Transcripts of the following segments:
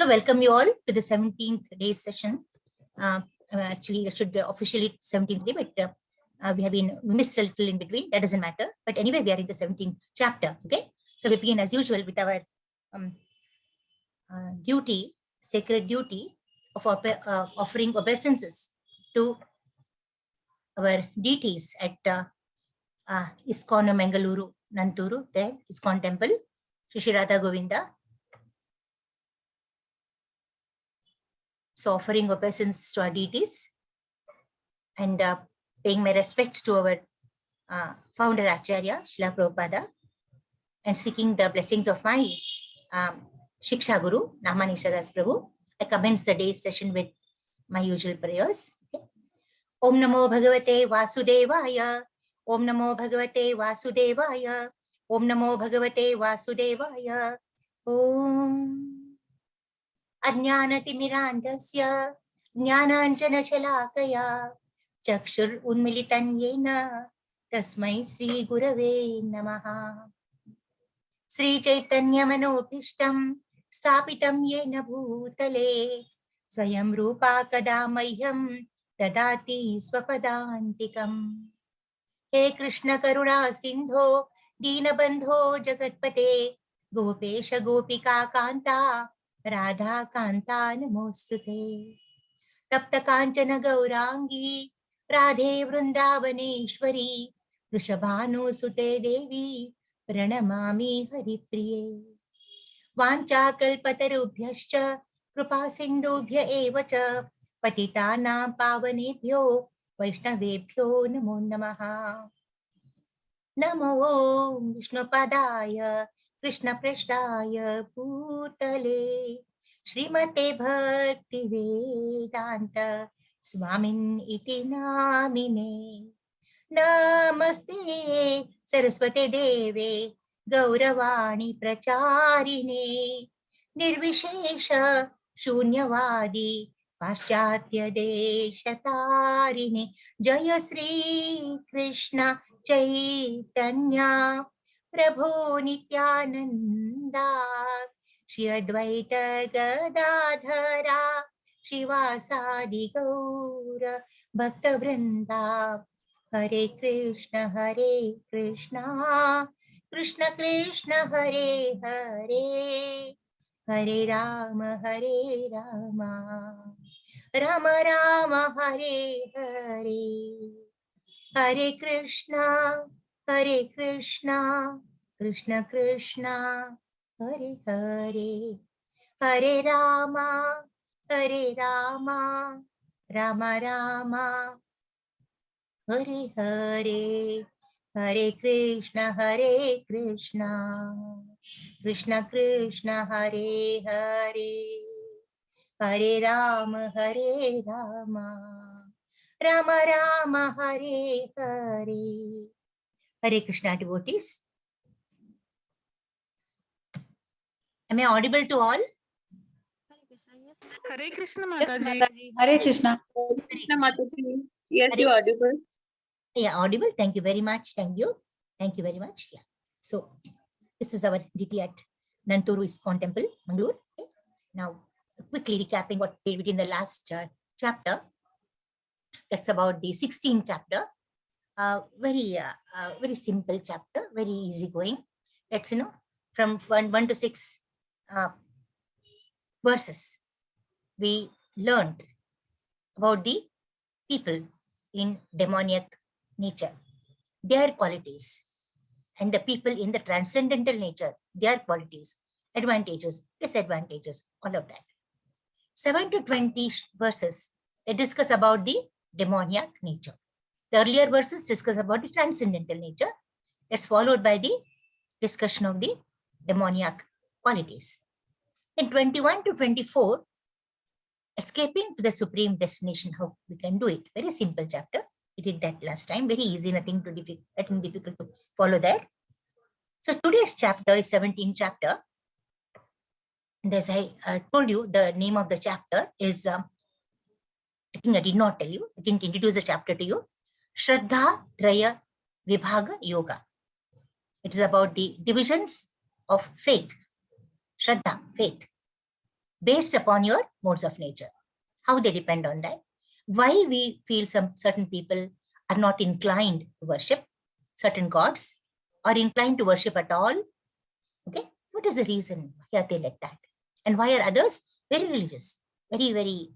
So welcome you all to the 17th day session. Actually, it should be officially 17th day, but we have been missed a little in between. That doesn't matter. But anyway, we are in the 17th chapter. Okay. So we begin as usual with our duty, sacred duty of offering obeisances to our deities at ISKCON Mangaluru, Nanturu, there, ISKCON temple, Shri Radha Govinda. So offering obeisance to our deities and paying my respects to our founder Acharya, Srila Prabhupada, and seeking the blessings of my Shiksha Guru, Namanisha Das Prabhu. I commence the day's session with my usual prayers. Okay. Om Namo Bhagavate Vasudevaya. Om Namo Bhagavate Vasudevaya. Om Namo Bhagavate Vasudevaya. Om Ajnanatimirandasya Jnananjanashalakaya Chakshur Unmilitan Yena Tasmai Sri Gurave Namaha. Sri Chaitanya Manopishtam Stapitam Yena Bhutale Swayam Rupa Kadamahyam Dadati Swapadantikam. He Krishna Karuna Sindho Dinabandho Jagatpate Gopesha Gopika Kanta Radha Kanta Namostute. Tapta Kanchana Gaurangi Radhe Vrindavaneshwari Rishabhanu Sute Devi Pranamami Haripriye. Vancha Kalpatarubhyascha Krupa Sindhubhya Evacha Patitanam Pavanebhyo Vaishnavebhyo Namo Namaha. Namo Vishnupadaya Krishna Prasthaya Bhutale Srimate Bhakti Vedanta Swamin Iti Namine. Namaste Saraswate Deve Gauravani Pracharine Nirvishesha Shunyavadi Paschatya Deshatarine. Jaya Sri Krishna Chaitanya Prabhu Nityananda Shri Advaita Gadadhara Shivasadi Gaura Bhakta Vrinda. Hare Krishna Krishna Krishna Hare Hare Hare Rama Rama Rama Hare Hare. Hare Krishna Krishna Krishna Hare Hare Hare Rama Rama Rama Hare Hare. Hare Krishna Krishna Krishna Hare Hare Hare Rama Rama Rama Hare Hare. Hare Krishna devotees. Am I audible to all? Hare Krishna Yes, Mataji. Mataji. Hare Krishna. Krishna Mataji. Yes, Hare- you audible. Yeah, audible. Thank you very much. Thank you very much. Yeah. So this is our deity at Nanturu ISKCON temple, Mangalore. Okay. Now, quickly recapping what we did in the last chapter. That's about the 16th chapter. Very simple chapter, very easy going. That's from 1 to 6 verses. We learned about the people in demoniac nature, their qualities, and the people in the transcendental nature, their qualities, advantages, disadvantages, all of that. 7 to 20 verses, they discuss about the demoniac nature. The earlier verses discuss about the transcendental nature. That's followed by the discussion of the demoniac qualities. In 21 to 24, escaping to the supreme destination, how we can do it. Very simple chapter. We did that last time. Very easy, nothing difficult to follow that. So today's chapter is 17th chapter. And as I told you, the name of the chapter is, I think I did not tell you, I didn't introduce the chapter to you. Shraddha Traya Vibhaga Yoga. It is about the divisions of faith. Shraddha, faith. based upon your modes of nature, how they depend on that, why we feel some certain people are not inclined to worship certain gods or inclined to worship at all. Okay, what is the reason why are they like that? And why are others very religious, very,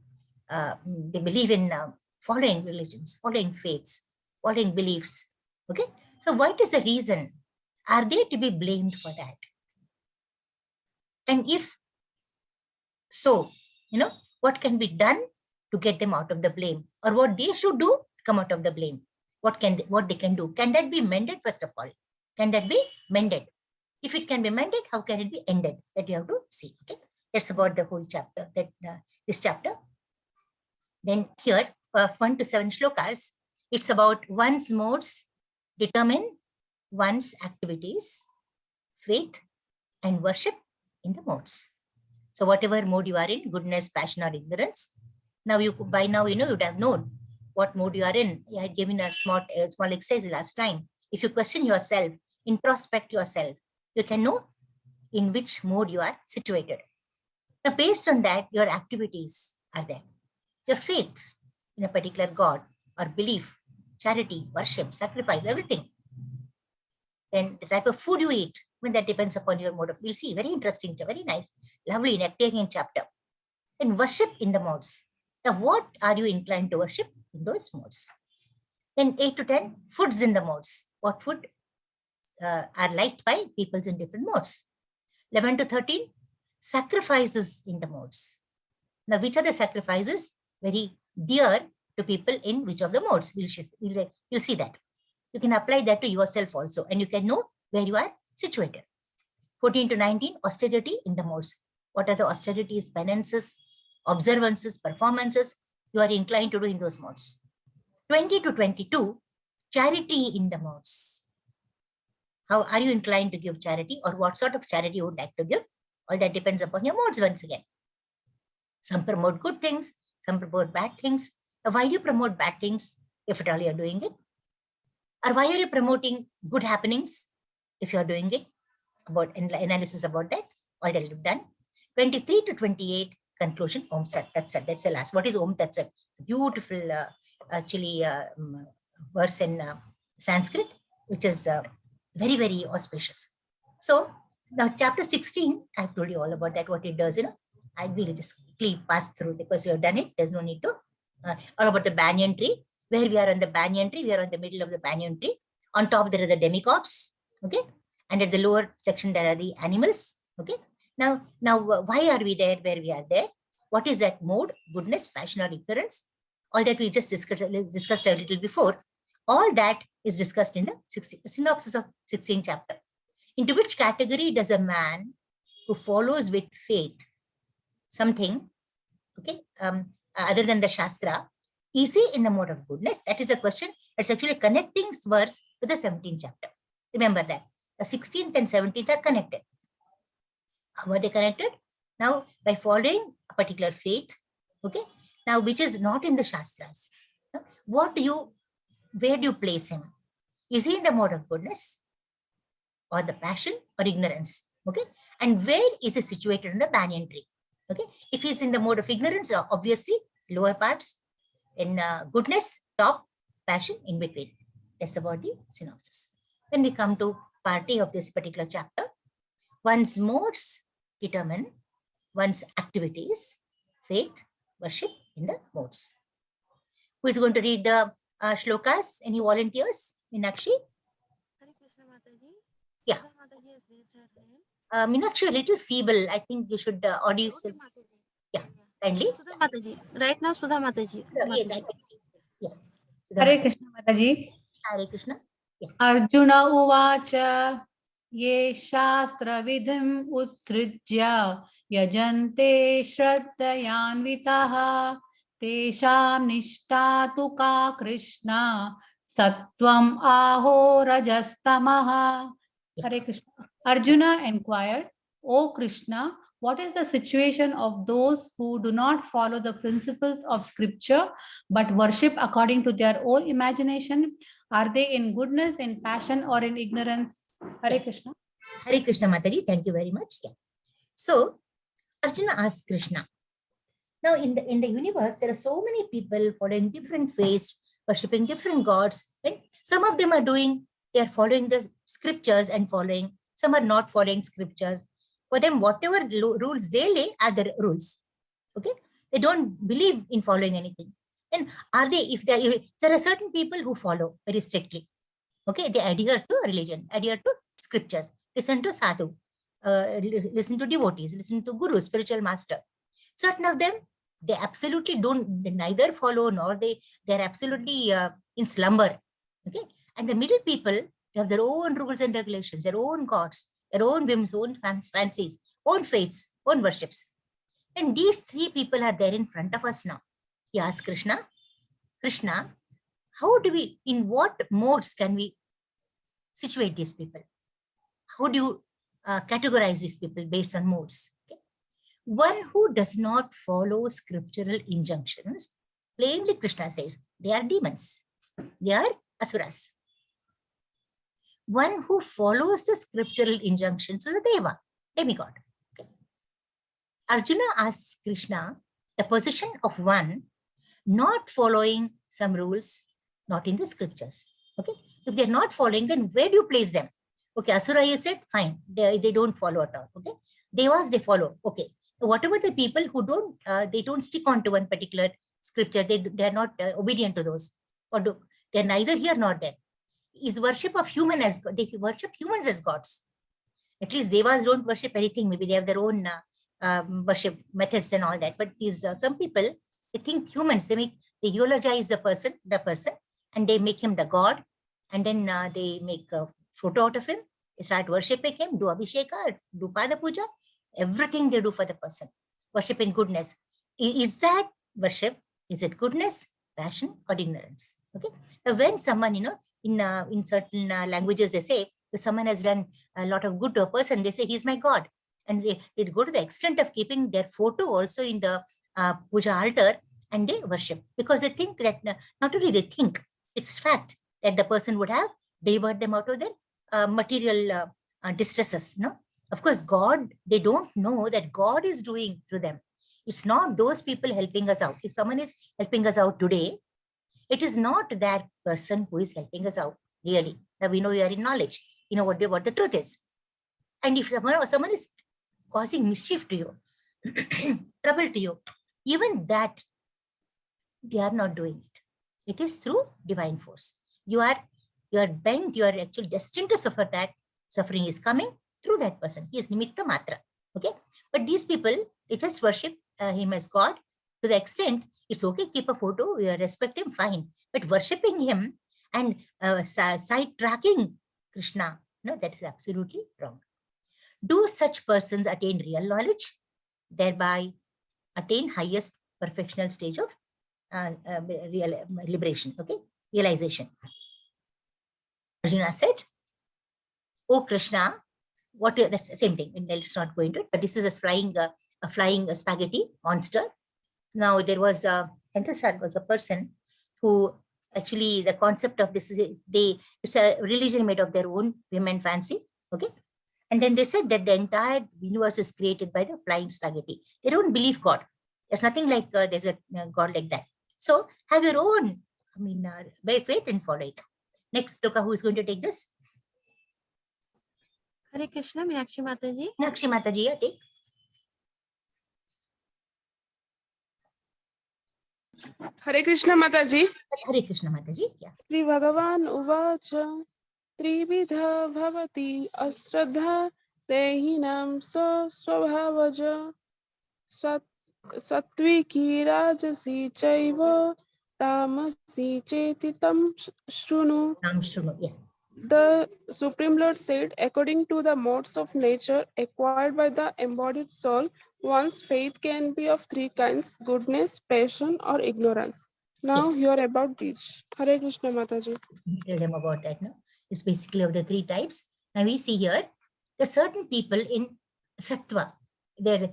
they believe in following religions, following faiths, following beliefs. Okay, so what is the reason? Are they to be blamed for that? And if so, what can be done to get them out of the blame, or what they should do to come out of the blame? What they can do? Can that be mended first of all? Can that be mended? If it can be mended, how can it be ended? That you have to see. Okay, that's about the whole chapter. This chapter. Then here, 1 to 7 shlokas. It's about one's modes determine one's activities, faith, and worship in the modes. So whatever mode you are in, goodness, passion, or ignorance, by now you would have known what mode you are in. I had given a small exercise last time. If you question yourself, introspect yourself, you can know in which mode you are situated. Now, based on that, your activities are there. Your faith in a particular God or belief, charity, worship, sacrifice, everything. Then the type of food you eat, when that depends upon your mode of, we'll see, very interesting, very nice, lovely, nectarian chapter. Then worship in the modes. Now, what are you inclined to worship in those modes? Then 8 to 10, foods in the modes. What food are liked by peoples in different modes? 11 to 13, sacrifices in the modes. Now, which are the sacrifices very dear to people in which of the modes? You'll see that. You can apply that to yourself also, and you can know where you are situated. 14 to 19, austerity in the modes. What are the austerities, penances, observances, performances you are inclined to do in those modes? 20 to 22, charity in the modes. How are you inclined to give charity, or what sort of charity you would like to give? All that depends upon your modes once again. Some promote good things, some promote bad things. Why do you promote bad things if at all you are doing it? Or why are you promoting good happenings if you are doing it? About analysis about that, all that you've done. 23 to 28, conclusion, Om Sat Tat Sat. That's the last. What is Om Tat Sat? It's a beautiful, verse in Sanskrit, which is very, very auspicious. So now chapter 16, I've told you all about that, what it does, I will just quickly pass through because you have done it. There's no need to. All about the banyan tree. Where we are on the banyan tree, we are on the middle of the banyan tree. On top, there are the demigods. Okay. And at the lower section, there are the animals. Okay. Now, why are we there where we are there? What is that mode? Goodness, passion, or ignorance? All that we just discussed a little before. All that is discussed in the synopsis of 16th chapter. Into which category does a man who follows with faith something, okay, other than the Shastra, is he in the mode of goodness? That is a question. It's actually connecting verse to the 17th chapter. Remember that. The 16th and 17th are connected. How are they connected? Now, by following a particular faith, okay, now which is not in the Shastras. Where do you place him? Is he in the mode of goodness, or the passion, or ignorance? Okay, and where is he situated in the banyan tree? Okay, if he's in the mode of ignorance, obviously lower parts, in goodness, top, passion, in between. That's about the synopsis. Then we come to part A of this particular chapter. One's modes determine one's activities, faith, worship in the modes. Who is going to read the shlokas? Any volunteers? Meenakshi? Hare Krishna Mataji. Yeah. Sudha Mataji has raised her hand. Meenakshi, a little feeble. I think you should audio. Okay, Mataji. Yeah, kindly. Sudha Mataji. Right now, Sudha Mataji. Yes, I can see. Yeah. Hare Krishna Mataji. Hare Krishna. Yeah. Arjuna uvacha ye shastra vidhim utsrijya yajante shraddhayanvitaha tesham nishtatu ka Krishna sattvam aho rajastamaha. Hare Krishna. Arjuna inquired, O Krishna, what is the situation of those who do not follow the principles of scripture but worship according to their own imagination? Are they in goodness, in passion, or in ignorance? Hare Krishna. Hare Krishna Mataji, thank you very much. Yeah. So, Arjuna asked Krishna. Now, in the universe, there are so many people following different faiths, worshipping different gods. Right? Some of them are they are following the scriptures and following. Some are not following scriptures. For them, whatever rules they lay are the rules. Okay, they don't believe in following anything. And are they? If there are certain people who follow very strictly. Okay, they adhere to religion, adhere to scriptures, listen to sadhu, listen to devotees, listen to guru, spiritual master. Certain of them, they absolutely they neither follow nor they're absolutely in slumber. Okay, and the middle people, they have their own rules and regulations, their own gods, their own whims, own fancies, own faiths, own worships. And these three people are there in front of us now. He asked Krishna, in what modes can we situate these people? How do you categorize these people based on modes? Okay. One who does not follow scriptural injunctions, plainly Krishna says, they are demons. They are asuras. One who follows the scriptural injunctions is a deva, demigod. Okay. Arjuna asks Krishna the position of one not following some rules, not in the scriptures. Okay. If they're not following, then where do you place them? Okay, Asura, you said, fine, they don't follow at all. Okay. Devas, they follow. Okay. Whatever the people who they don't stick on to one particular scripture, they're not obedient to those. They're neither here nor there. Is worship of human as God. They worship humans as gods. At least Devas don't worship anything. Maybe they have their own worship methods and all that. But these some people, they think humans, they eulogize the person, and they make him the god. And then they make a photo out of him. They start worshipping him, do abhisheka, do pada puja, everything they do for the person. Worship in goodness. Is that worship? Is it goodness, passion, or ignorance? Okay. Now, when someone, in certain languages, they say, if someone has done a lot of good to a person, they say, he's my God. And they go to the extent of keeping their photo also in the puja altar, and they worship. Because they think that, not only they think, it's fact that the person would have delivered them out of their material distresses. No, of course, God, they don't know that God is doing through them. It's not those people helping us out. If someone is helping us out today, it is not that person who is helping us out, really. Now we know we are in knowledge. You know what the truth is. And if someone is causing mischief to you, trouble to you, even that, they are not doing it. It is through divine force. You are bent, you are actually destined to suffer that. Suffering is coming through that person. He is nimitta matra. Okay. But these people, they just worship him as God to the extent, it's okay, keep a photo, we respect him, fine. But worshipping him and side-tracking Krishna, no, that is absolutely wrong. Do such persons attain real knowledge, thereby attain highest perfectional stage of real liberation, okay, realization? Arjuna said, "Oh Krishna, that's the same thing. Let's not go into it. But this is a flying spaghetti monster. Now there was a person who actually, the concept of this is it's a religion made of their own women fancy, okay." And then they said that the entire universe is created by the flying spaghetti. They don't believe God. There's nothing like there's a God like that. So have your own, by faith and follow it. Next, Loka, who is going to take this? Hare Krishna, Meenakshi Mataji. Meenakshi Mataji, take. Hare Krishna Mataji. Hare Krishna Mataji, yes. Sri Bhagavan Uvacha Trividha Bhavati Asraddha Dehinam Swabhavaja Sattviki Rajasi Chaiva Tamasi Chetitam Shrunu. Yeah. The Supreme Lord said, according to the modes of nature acquired by the embodied soul, one's faith can be of three kinds: goodness, passion, or ignorance. Now Yes. hear about these. Hare Krishna Mataji. Tell them about that. No? It's basically of the three types. Now we see here, the certain people in sattva, they're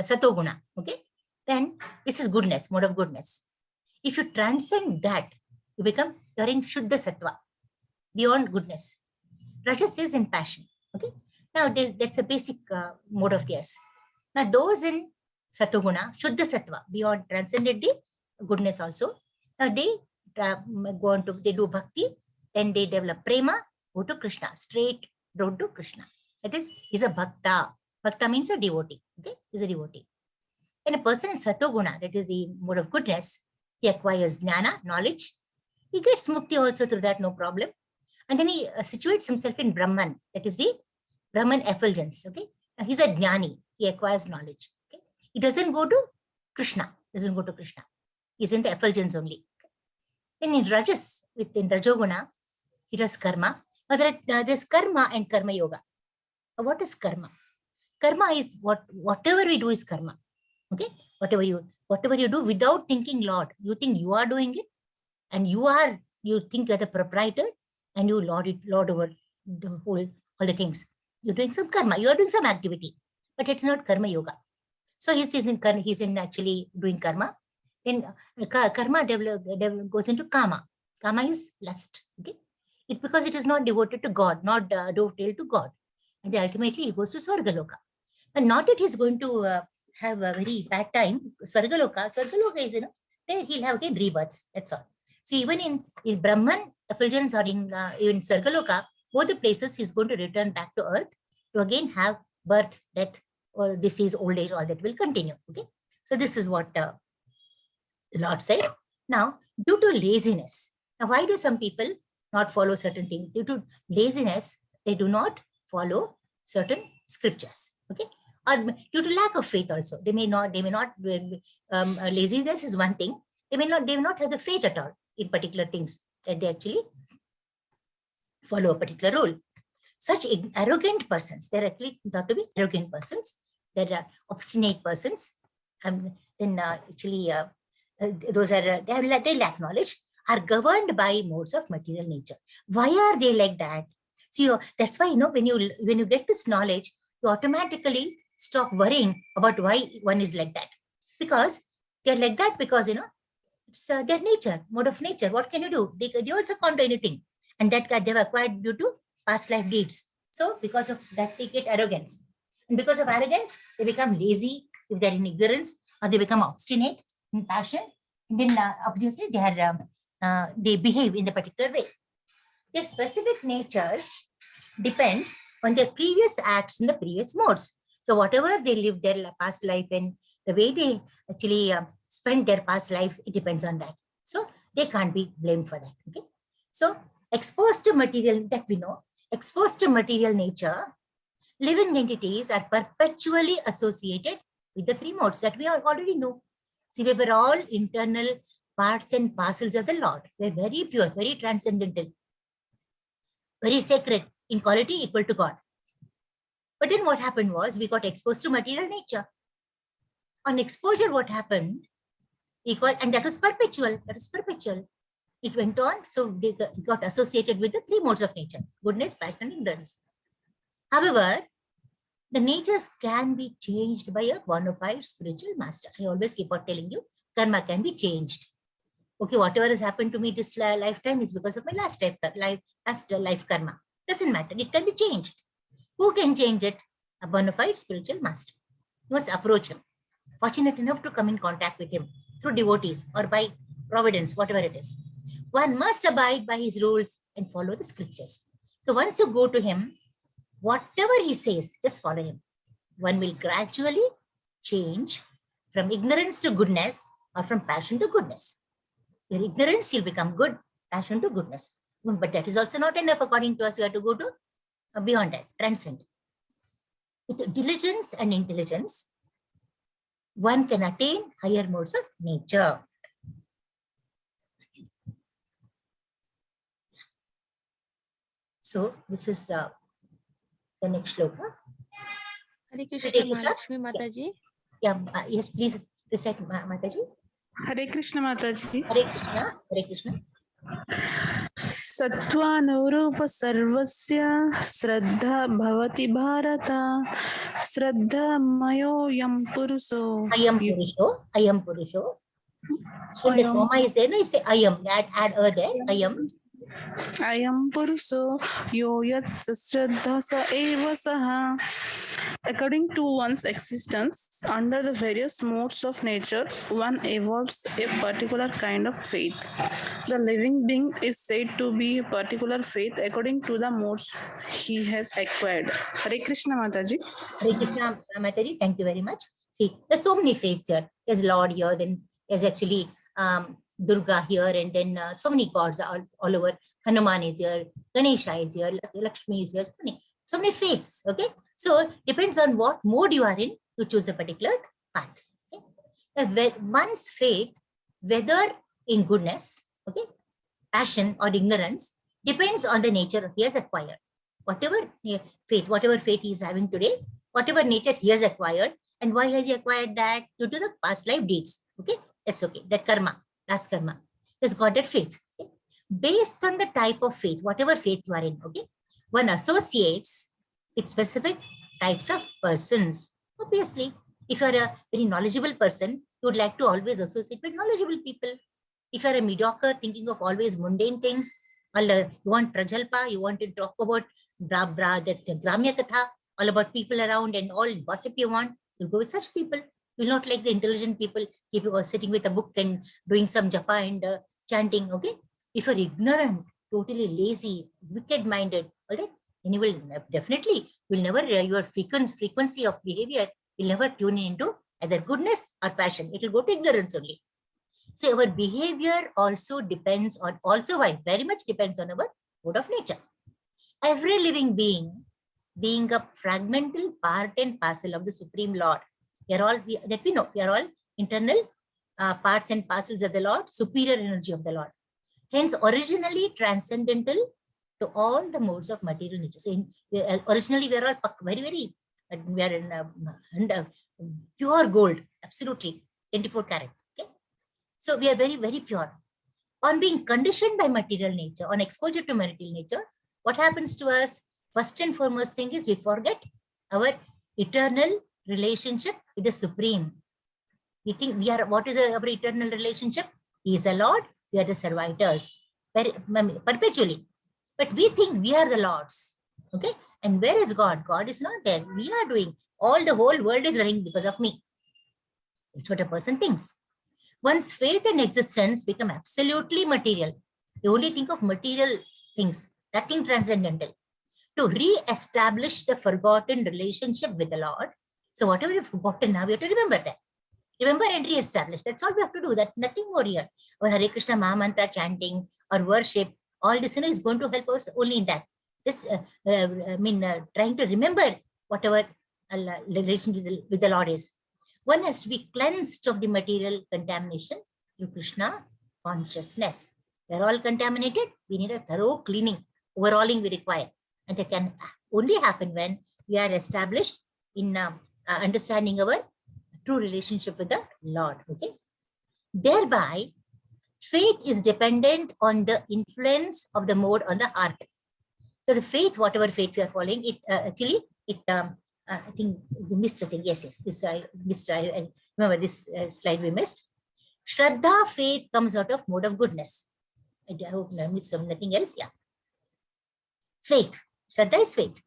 satoguna, okay? Then this is goodness, mode of goodness. If you transcend that, you're in shuddha sattva, beyond goodness. Rajas is in passion, okay? Now that's a basic mode of theirs. Now those in Satoguna, Shuddha Sattva, beyond transcended the goodness also. Now they go on to, they do bhakti, then they develop prema, go to Krishna, straight road to Krishna. That is, he's a bhakta. Bhakta means a devotee. Okay, he's a devotee. When a person is Satoguna, that is the mode of goodness, he acquires jnana, knowledge. He gets mukti also through that, no problem. And then he situates himself in Brahman, that is the Brahman effulgence. Okay, now he's a jnani, he acquires knowledge. Okay, he doesn't go to Krishna, he's in the effulgence only. Okay? Then in Rajas, within Rajoguna, he does karma. Now there's karma and karma yoga. What is karma? Karma is whatever we do is karma. Okay, whatever you do without thinking Lord, you think you are doing it, and you think you're the proprietor, and you lord over the all the things. You're doing some karma, you are doing some activity, but it's not karma yoga. So he's in actually doing karma. Then karma goes into kama. Kama is lust. Okay, because it is not devoted to God, not devoted to God, and then ultimately he goes to Swargaloka. And not that he's going to have a very bad time. Swargaloka is, there he'll have again rebirths. That's all. So even in Brahman effulgence or in Swargaloka, both the places he's going to return back to earth to again have birth, death, or disease, old age, all that will continue. Okay. So this is what the Lord said. Now, due to laziness, now why do some people not follow certain things? Due to laziness, they do not follow certain scriptures. Okay. Or due to lack of faith also, they may not, laziness is one thing. They may not have the faith at all in particular things that they actually follow a particular rule. Such arrogant persons, they're actually thought to be arrogant persons. They're obstinate persons. Then actually, those are, they lack knowledge, are governed by modes of material nature. Why are they like that? See, that's why, when you get this knowledge, you automatically stop worrying about why one is like that. Because they're like that because, it's their nature, mode of nature. What can you do? They also can't do anything. And that they've acquired due to past life deeds. So because of that, they get arrogance. And because of arrogance, they become lazy if they're in ignorance, or they become obstinate in passion. And then obviously they behave in the particular way. Their specific natures depend on their previous acts in the previous modes. So whatever they live their past life and the way they actually spend their past lives, it depends on that. So they can't be blamed for that. Okay. So exposed to material, that we know, exposed to material nature, living entities are perpetually associated with the three modes that we already know. See, we were all internal parts and parcels of the Lord. We're very pure, very transcendental, very sacred, in quality equal to God. But then what happened was we got exposed to material nature. On exposure, what happened? And that was perpetual. It went on. So they got associated with the three modes of nature: goodness, passion, and ignorance. However, the natures can be changed by a bona fide spiritual master. I always keep on telling you, karma can be changed. Okay, whatever has happened to me this lifetime is because of my last life karma. Doesn't matter. It can be changed. Who can change it? A bona fide spiritual master. You must approach him. Fortunate enough to come in contact with him through devotees or by providence, whatever it is. One must abide by his rules and follow the scriptures. So once you go to him, whatever he says, just follow him. One will gradually change from ignorance to goodness or from passion to goodness. Your ignorance, he'll become good, passion to goodness. But that is also not enough according to us. We have to go to beyond that, transcend. With diligence and intelligence, one can attain higher modes of nature. So this is the next shloka. Hare Krishna, take this up? Mahalakshmi Mataji. Yeah, yes, please recite, Mataji. Hare Krishna Mataji. Hare Krishna, Hare Krishna. सत्त्वानुरूप सर्वस्य श्रद्धा भवति भारत श्रद्धामयोऽयं पुरुषो Ayam Purusho. When the comma is there, no, you say ayam. Add there. Ayam. अयं पुरुषो यो यत् श्रद्धा स एव सः According to one's existence, under the various modes of nature, one evolves a particular kind of faith. The living being is said to be a particular faith according to the modes he has acquired. Hare Krishna Mataji. Hare Krishna, Mataji, thank you very much. See, there's so many faiths here. There's Lord here, then there's actually Durga here, and then so many gods all over. Hanuman is here, Ganesha is here, Lakshmi is here, so many faiths, okay? So depends on what mode you are in to choose a particular path. Okay? One's faith, whether in goodness, okay, passion or ignorance, depends on the nature he has acquired. Whatever faith he is having today, whatever nature he has acquired, and why has he acquired that? Due to the past life deeds. Okay, that's okay. That karma, last karma, has got that faith. Okay? Based on the type of faith, whatever faith you are in, okay, one associates with specific types of persons. Obviously, if you are a very knowledgeable person, you would like to always associate with knowledgeable people. If you are a mediocre, thinking of always mundane things, you want prajalpa, you want to talk about that Gramya Katha, all about people around and all gossip you want, you go with such people. You will not like the intelligent people, people sitting with a book and doing some japa and chanting, okay? If you're ignorant, totally lazy, wicked-minded, all right, then you will definitely, your frequency of behavior will never tune into either goodness or passion. It will go to ignorance only. So our behavior also depends on, very much depends on our mode of nature. Every living being, being a fragmental part and parcel of the Supreme Lord, we are all internal parts and parcels of the Lord, superior energy of the Lord. Hence, originally transcendental to all the modes of material nature. So originally, we are all we are in pure gold, absolutely, 24 karat. Okay? So we are very, very pure. On being conditioned by material nature, on exposure to material nature, what happens to us? First and foremost thing is we forget our eternal relationship with the Supreme. We think we are, what is our eternal relationship? He is a Lord, we are the servitors, perpetually. But we think we are the Lords, okay? And where is God? God is not there. We are doing, the whole world is running because of me. It's what a person thinks. Once faith and existence become absolutely material, you only think of material things, nothing transcendental. To re-establish the forgotten relationship with the Lord. So whatever you've forgotten now, we have to remember that. Remember and re-establish. That's all we have to do. That nothing more here. Our Hare Krishna Mahamantra chanting or worship, all this is going to help us only in that. Just trying to remember whatever relation with the Lord is. One has to be cleansed of the material contamination through Krishna consciousness. We are all contaminated. We need a thorough cleaning, overhauling we require. And it can only happen when we are established in understanding our true relationship with the Lord. Okay. Thereby, faith is dependent on the influence of the mode on the heart. So the faith, whatever faith we are following, I think we missed a thing. Yes. This I missed. I remember this slide we missed. Shraddha, faith comes out of mode of goodness. I hope I missed nothing else. Yeah. Faith. Shraddha is faith.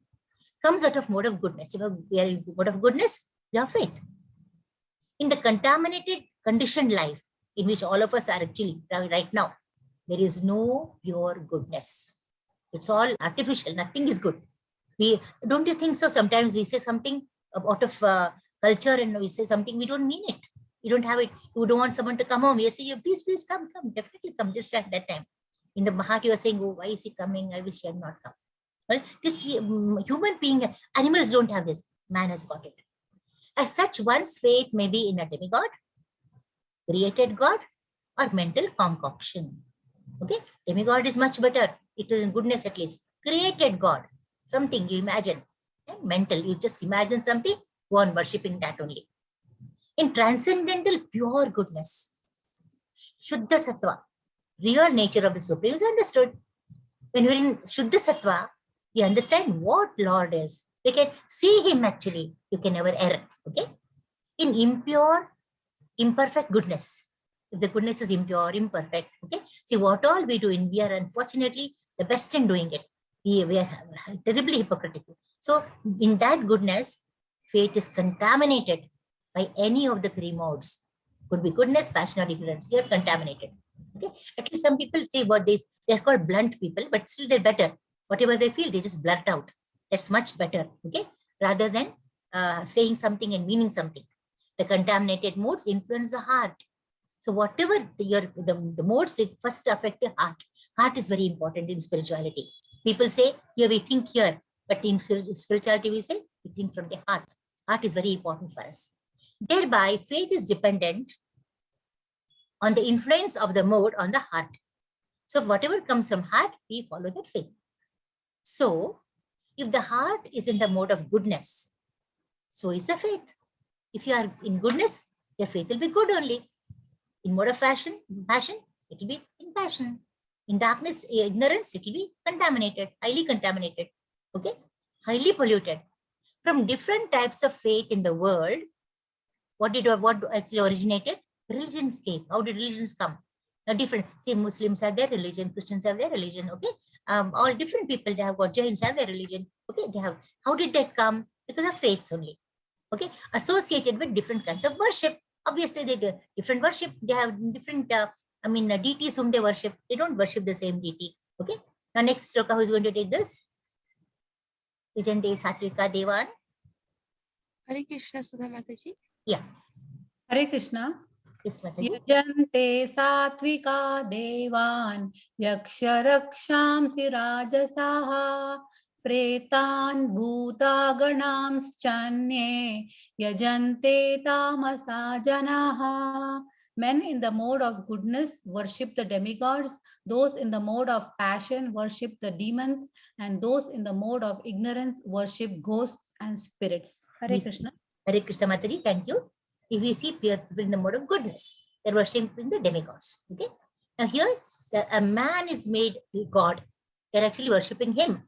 Comes out of mode of goodness. If we are in mode of goodness, we have faith. In the contaminated, conditioned life, in which all of us are actually right now, there is no pure goodness. It's all artificial. Nothing is good. Don't you think so? Sometimes we say something out of culture and we say something, we don't mean it. You don't have it. You don't want someone to come home. You say, please come, definitely come. Just at that time. In the heart, you are saying, oh, why is he coming? I wish he had not come. Well, this human being, animals don't have this. Man has got it. As such, one's faith may be in a demigod, created God, or mental concoction. Okay, demigod is much better. It is in goodness at least. Created God, something you imagine. And mental, you just imagine something, go on worshipping that only. In transcendental pure goodness, Shuddha Sattva, real nature of the Supreme is understood. When you're in Shuddha Sattva, you understand what Lord is. You can see him actually. You can never err. Okay. In impure, imperfect goodness. If the goodness is impure, imperfect. Okay. See what all we do we are unfortunately the best in doing it. We are terribly hypocritical. So in that goodness, faith is contaminated by any of the three modes, could be goodness, passion, or ignorance, they are contaminated. Okay, at least some people say what they're called blunt people, but still they're better. Whatever they feel, they just blurt out. That's much better. Okay, rather than saying something and meaning something. The contaminated modes influence the heart. So whatever the modes, it first affect the heart. Heart is very important in spirituality. People say, here we think here, but in spirituality we say, we think from the heart. Heart is very important for us. Thereby, faith is dependent on the influence of the mode on the heart. So whatever comes from heart, we follow that faith. So if the heart is in the mode of goodness, so is the faith. If you are in goodness, your faith will be good only. In mode of passion, it will be in passion. In darkness, ignorance, it will be contaminated, highly contaminated. Okay, highly polluted. From different types of faith in the world, what actually originated? Religions came. How did religions come? Now different. See, Muslims have their religion, Christians have their religion. Okay, all different people, they have got Jains have their religion. Okay, they have. How did that come? Because of faiths only. Okay, associated with different kinds of worship. Obviously, they do different worship. They have different, deities whom they worship. They don't worship the same deity. Okay. Now, next sloka, who is going to take this? Vijante Satvika Devan. Hare Krishna, Sudha Mataji. Yeah. Hare Krishna. Yes, Mataji. Yajante satvika devan yaksharaksham rajasaha pretan bhuta ganam chanye yajante tamasa janaha. Men in the mode of goodness worship the demigods, those in the mode of passion worship the demons, and those in the mode of ignorance worship ghosts and spirits. Hare Yes. Krishna. Hare Krishna Mataji, thank you. If we see people in the mode of goodness, they're worshiping the demigods. Okay. Now here, a man is made God. They're actually worshiping him.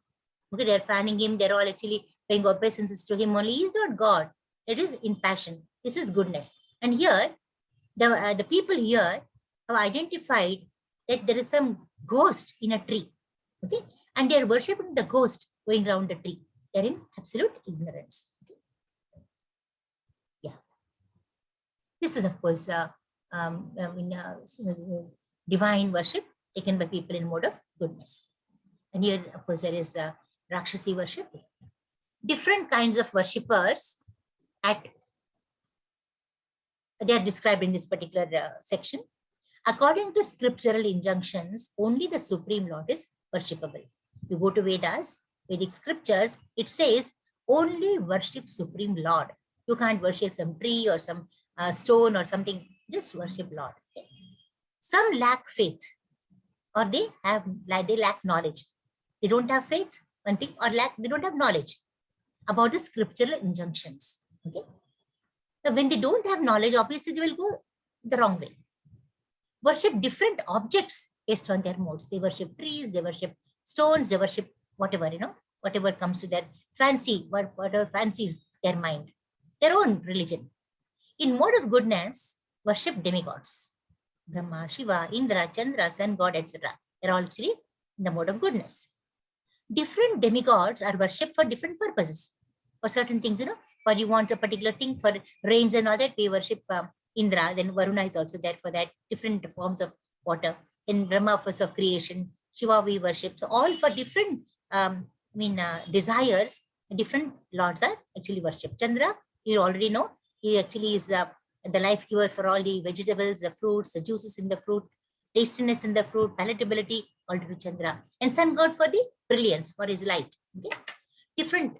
Okay, they're fanning him. They're all actually paying obeisances to him only. He's not God. It is in passion. This is goodness. And here, the people here have identified that there is some ghost in a tree. Okay, and they're worshiping the ghost going around the tree. They're in absolute ignorance. Okay? Yeah. This is, of course, divine worship taken by people in mode of goodness. And here, of course, there is Rakshasi worship. Different kinds of worshippers they are described in this particular section. According to scriptural injunctions, only the Supreme Lord is worshipable. You go to Vedas, Vedic scriptures, it says only worship Supreme Lord. You can't worship some tree or some stone or something, just worship Lord. Okay? Some lack faith, or they lack knowledge. They don't have faith, one thing, or they don't have knowledge about the scriptural injunctions. Okay. Now, when they don't have knowledge, obviously they will go the wrong way. Worship different objects based on their modes. They worship trees, they worship stones, they worship whatever, whatever comes to their fancy, whatever fancies their mind, their own religion. In mode of goodness, worship demigods. Brahma, Shiva, Indra, Chandra, Sun God, etc. They're all actually in the mode of goodness. Different demigods are worshipped for different purposes. For certain things, for you want a particular thing, for rains and all that, we worship Indra. Then Varuna is also there for that, different forms of water. Then Brahma for creation, Shiva we worship. So all for different desires, different lords are actually worshipped. Chandra, you already know, he actually is the life giver for all the vegetables, the fruits, the juices in the fruit, tastiness in the fruit, palatability, all to Chandra. And Sun God for the brilliance, for his light. Okay? Different,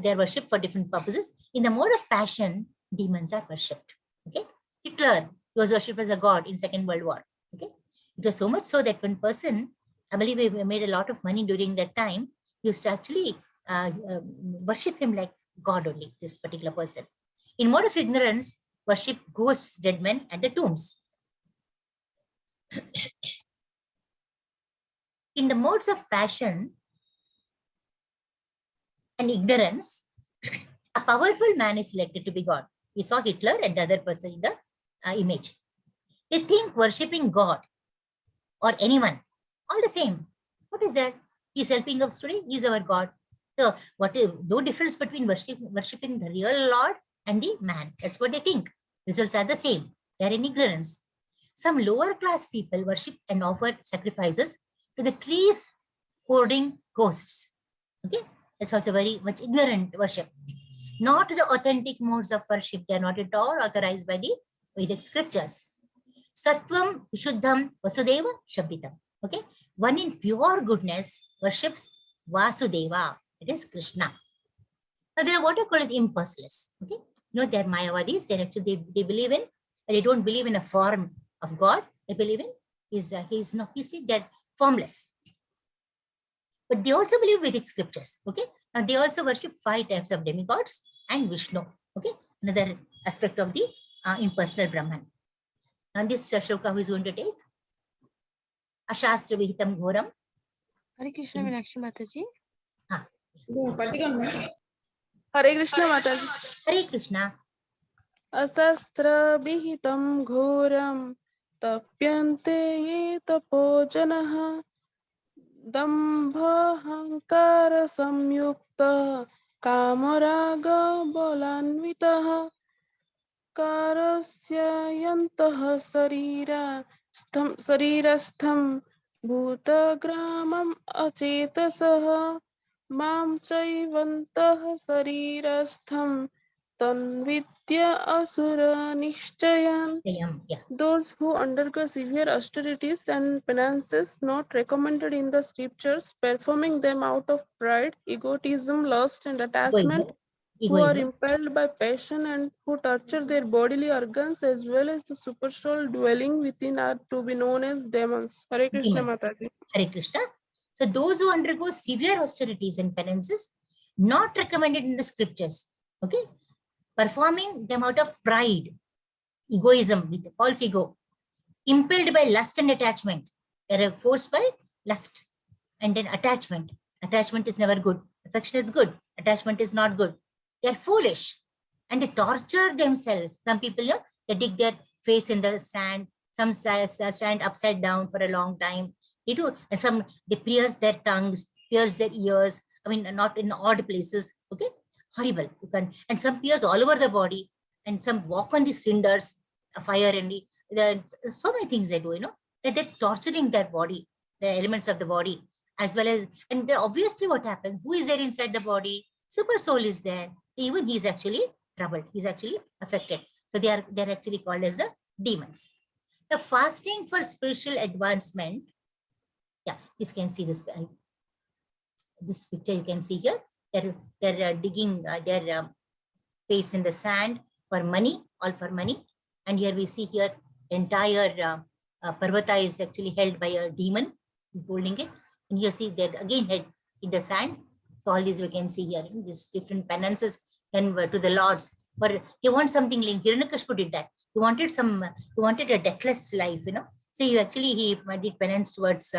they are worshipped for different purposes. In the mode of passion, demons are worshipped. Okay? Hitler, he was worshipped as a god in Second World War. Okay? It was so much so that one person, I believe he made a lot of money during that time, he used to actually worship him like God only, this particular person. In mode of ignorance, worship ghosts, dead men, and the tombs. In the modes of passion and ignorance, a powerful man is selected to be God. We saw Hitler and the other person in the image. They think worshipping God or anyone, all the same. What is that? He's helping us today, he's our God. So what is no difference between worshipping the real Lord and the man? That's what they think. Results are the same. They are in ignorance. Some lower class people worship and offer sacrifices to the trees hoarding ghosts. Okay, that's also very much ignorant worship. Not the authentic modes of worship. They are not at all authorized by the Vedic scriptures. Sattvam, Vishuddham, Vasudeva, Shabbitam. Okay, one in pure goodness worships Vasudeva. It is Krishna. Now there are what are called as impersonalists. Okay, you know, they're Mayavadis. They're actually they believe in, they don't believe in a form of God. They believe in they're formless. But they also believe Vedic scriptures. Okay, and they also worship 5 types of demigods and Vishnu. Okay, another aspect of the impersonal Brahman. And this shloka who is going to take? Ashastra Vihitam Ghoram. Hare Krishna, Meenakshi Mataji. Hare Krishna Mataji. Hare Krishna. Asastra Bihitam Ghoram Tapyante ye tapojanaha Dambhahankara Samyukta Kamaraga Bolanvitaha Karasya Yantaha Sarirastham Bhutagramam Achetasaha Mam Chaivantaha Sarirastham Tanvidya Asura Nishchayan. Yeah. Those who undergo severe austerities and penances not recommended in the scriptures, performing them out of pride, egotism, lust, and attachment, who are impelled by passion and who torture their bodily organs as well as the super soul dwelling within, are to be known as demons. Hare Krishna Mataji. Hare Krishna. So those who undergo severe austerities and penances not recommended in the scriptures, okay, performing them out of pride, egoism, with false ego, impelled by lust and attachment. They are forced by lust and then attachment. Attachment is never good. Affection is good. Attachment is not good. They are foolish and they torture themselves. Some people, you know, they dig their face in the sand. Some stand upside down for a long time. They do, and some they pierce their tongues, pierce their ears. I mean, not in odd places. Okay, horrible. You can, and some pierce all over the body, and some walk on the cinders, fire, and so many things they do. You know, they're torturing their body, the elements of the body, as well as, and obviously what happens? Who is there inside the body? Super soul is there. Even he is actually troubled. He's actually affected. So they're actually called as the demons. The fasting for spiritual advancement. Yeah, you can see this. This picture you can see here. They're digging their face in the sand for money, all for money. And here we see here entire Parvata is actually held by a demon holding it. And here see that again head in the sand. So all these we can see here in these different penances and to the lords. But he wants something like Hiranyakashipu did that. He wanted a deathless life, you know. So he did penance towards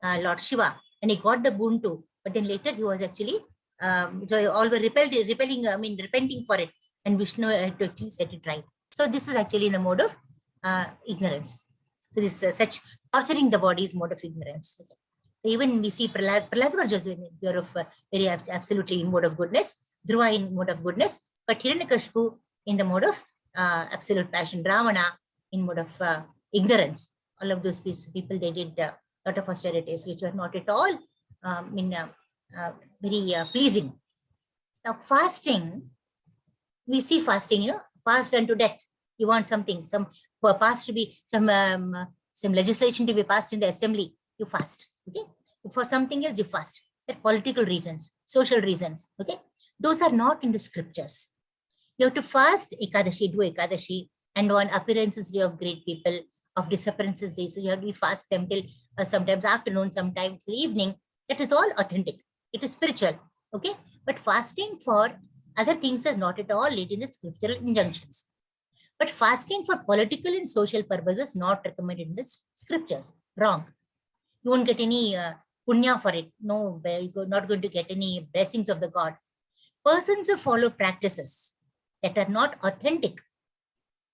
Lord Shiva, and he got the boon too. But then later he was actually all were repenting for it, and Vishnu had to actually set it right. So this is actually in the mode of ignorance. So this such torturing the body is mode of ignorance. Okay. So even we see Prahlad was pure of very absolutely in mode of goodness, Dhruva in mode of goodness, but Hiranyakashipu in the mode of absolute passion, Ravana in mode of ignorance. All of those people, they did a lot of austerities which were not at all very pleasing. Now fasting, we see fasting, you know, fast unto death. You want something, some legislation to be passed in the assembly, you fast. Okay, for something else you fast. For political reasons, social reasons. Okay, those are not in the scriptures. You have to fast Ekadashi, do Ekadashi, and on appearances day of great people, of disappearances days, so you have to fast them till sometimes afternoon, sometimes evening. That is all authentic. It is spiritual. Okay, but fasting for other things is not at all laid in the scriptural injunctions. But fasting for political and social purposes not recommended in the scriptures. Wrong. You won't get any punya for it. No, you're not going to get any blessings of the God. Persons who follow practices that are not authentic,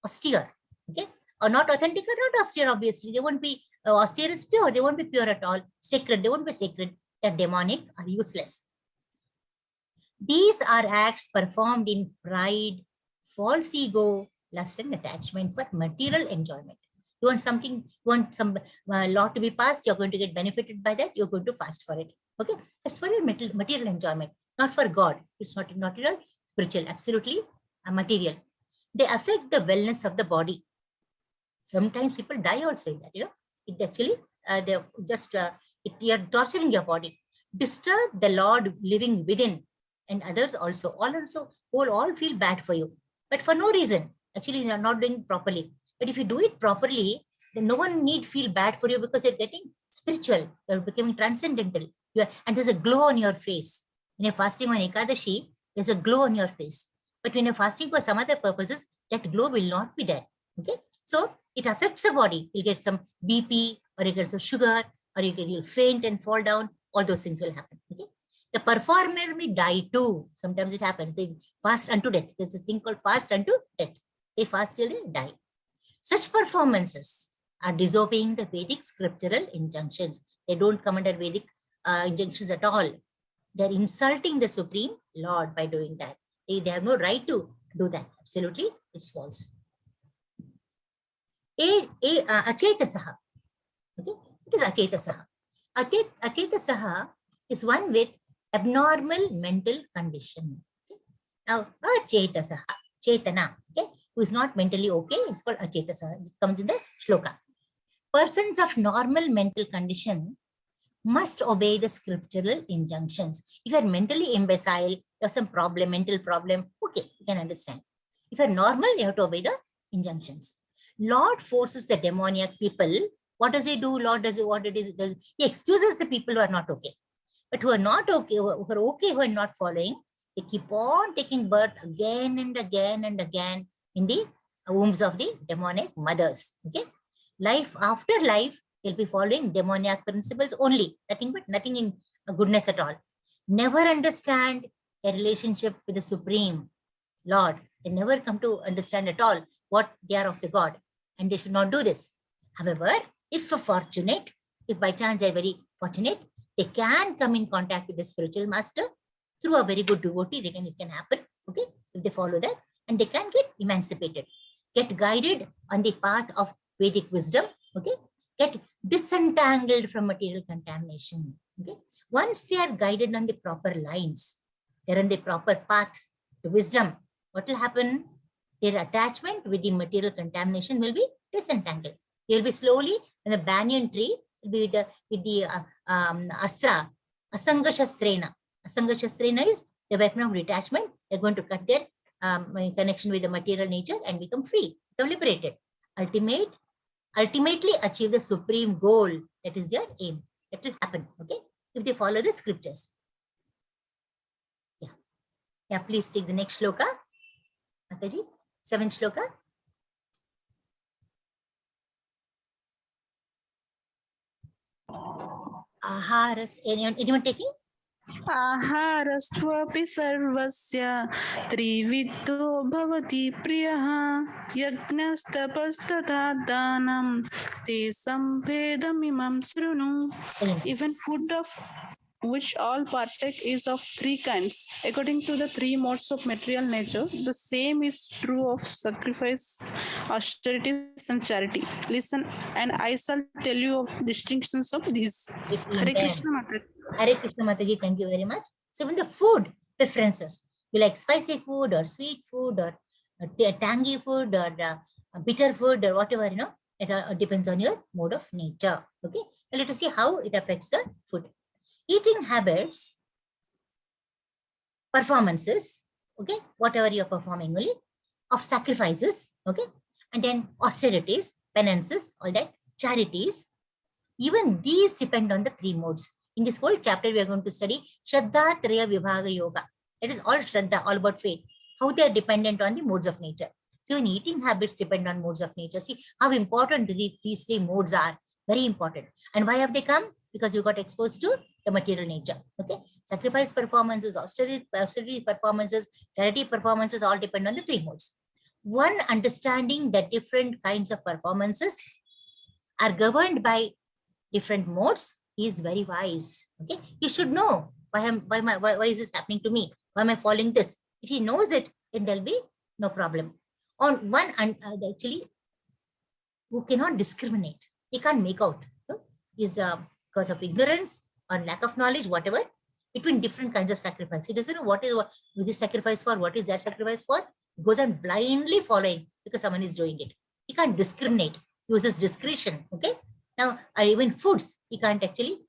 austere, okay, or not authentic or not austere, obviously. They won't be, austere is pure, they won't be pure at all. Sacred, they won't be sacred. They're demonic or useless. These are acts performed in pride, false ego, lust, and attachment for material enjoyment. You want something, you want some law to be passed, you're going to get benefited by that, you're going to fast for it. Okay, that's for your material enjoyment, not for God. It's not at all spiritual, absolutely material. They affect the wellness of the body. Sometimes people die also in that, it actually, they're just, you're torturing your body. Disturb the Lord living within, and others also, all feel bad for you, but for no reason. Actually, you're not doing properly. But if you do it properly, then no one need feel bad for you, because you're getting spiritual, you're becoming transcendental. And there's a glow on your face. When you're fasting on Ekadashi, there's a glow on your face. But when you're fasting for some other purposes, that glow will not be there. Okay, so it affects the body. You'll get some BP, or you get some sugar, or you'll faint and fall down. All those things will happen. Okay, the performer may die too. Sometimes it happens. They fast unto death. There's a thing called fast unto death. They fast till they die. Such performances are disobeying the Vedic scriptural injunctions. They don't come under Vedic injunctions at all. They're insulting the Supreme Lord by doing that. They have no right to do that. Absolutely, it's false. Achetasaha. Okay, it is achetasaha. Achetasaha is one with abnormal mental condition. Okay? Now, achetasaha, chetana, okay, who is not mentally okay, is called achetasaha. It comes in the shloka. Persons of normal mental condition must obey the scriptural injunctions. If you are mentally imbecile, you have some problem, mental problem, okay, you can understand. If you are normal, you have to obey the injunctions. Lord forces the demoniac people. What does he do? Lord does it, what it is, does. He excuses the people who are not okay. But who are not okay, who are okay, who are not following, they keep on taking birth again and again and again in the wombs of the demonic mothers. Okay, life after life, they'll be following demoniac principles only, nothing in goodness at all. Never understand a relationship with the Supreme Lord. They never come to understand at all what they are of the God, and they should not do this. However, if fortunate, if by chance they're very fortunate, they can come in contact with the spiritual master through a very good devotee. It can happen. Okay, if they follow that, and they can get emancipated, get guided on the path of Vedic wisdom. Okay, get disentangled from material contamination. Okay, once they are guided on the proper lines, they're on the proper paths to wisdom. What will happen? Their attachment with the material contamination will be disentangled. They will be slowly, in the banyan tree, will be with the astra, asanga shastrena. Asanga shastrena is the weapon of detachment. They're going to cut their connection with the material nature and become free, become liberated. Ultimately achieve the supreme goal. That is their aim. That will happen, okay, if they follow the scriptures. Yeah, please take the next shloka. Mataji, 7th shloka. Aharas, anyone taking? आहारस्त्वपि सर्वस्य त्रिविधो भवति प्रियः यज्ञस्तपस्तथा दानं ते संभेदमिमं शृणु. Even food of which all partake is of three kinds, according to the three modes of material nature. The same is true of sacrifice, austerities, and charity. Listen, and I shall tell you of distinctions of these. Hare Krishna Mataji. Hare Krishna Mataji, thank you very much. So when the food preferences, you like spicy food or sweet food or tangy food or bitter food or whatever, it depends on your mode of nature. Okay, now let us see how it affects the food. Eating habits, performances, okay, whatever you're performing only, of sacrifices, okay, and then austerities, penances, all that, charities, even these depend on the three modes. In this whole chapter, we are going to study Shraddha Traya Vibhaga Yoga. It is all Shraddha, all about faith, how they are dependent on the modes of nature. So in eating habits depend on modes of nature. See how important these three modes are, very important. And why have they come? Because you got exposed to the material nature. Okay, sacrifice performances, austerity performances, charity performances all depend on the three modes. One understanding that different kinds of performances are governed by different modes is very wise. Okay, you should know Why is this happening to me? Why am I following this? If he knows it, then there'll be no problem. On one, actually, who cannot discriminate, he can't make out, is because of ignorance or lack of knowledge, whatever, between different kinds of sacrifice. He doesn't know what is this sacrifice for, what is that sacrifice for. He goes on blindly following because someone is doing it. He can't discriminate, uses discretion. Okay. Now, even foods, he can't actually,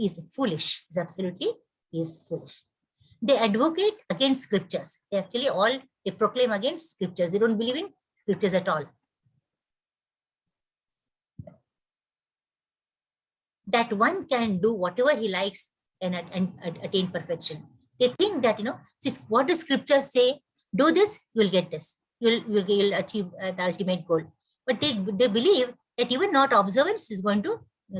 is foolish. Is absolutely is foolish. They advocate against scriptures. They actually they proclaim against scriptures. They don't believe in scriptures at all. That one can do whatever he likes and attain perfection. They think that, what do scriptures say? Do this, you will get this. You'll achieve the ultimate goal. But they believe that even not observance is going to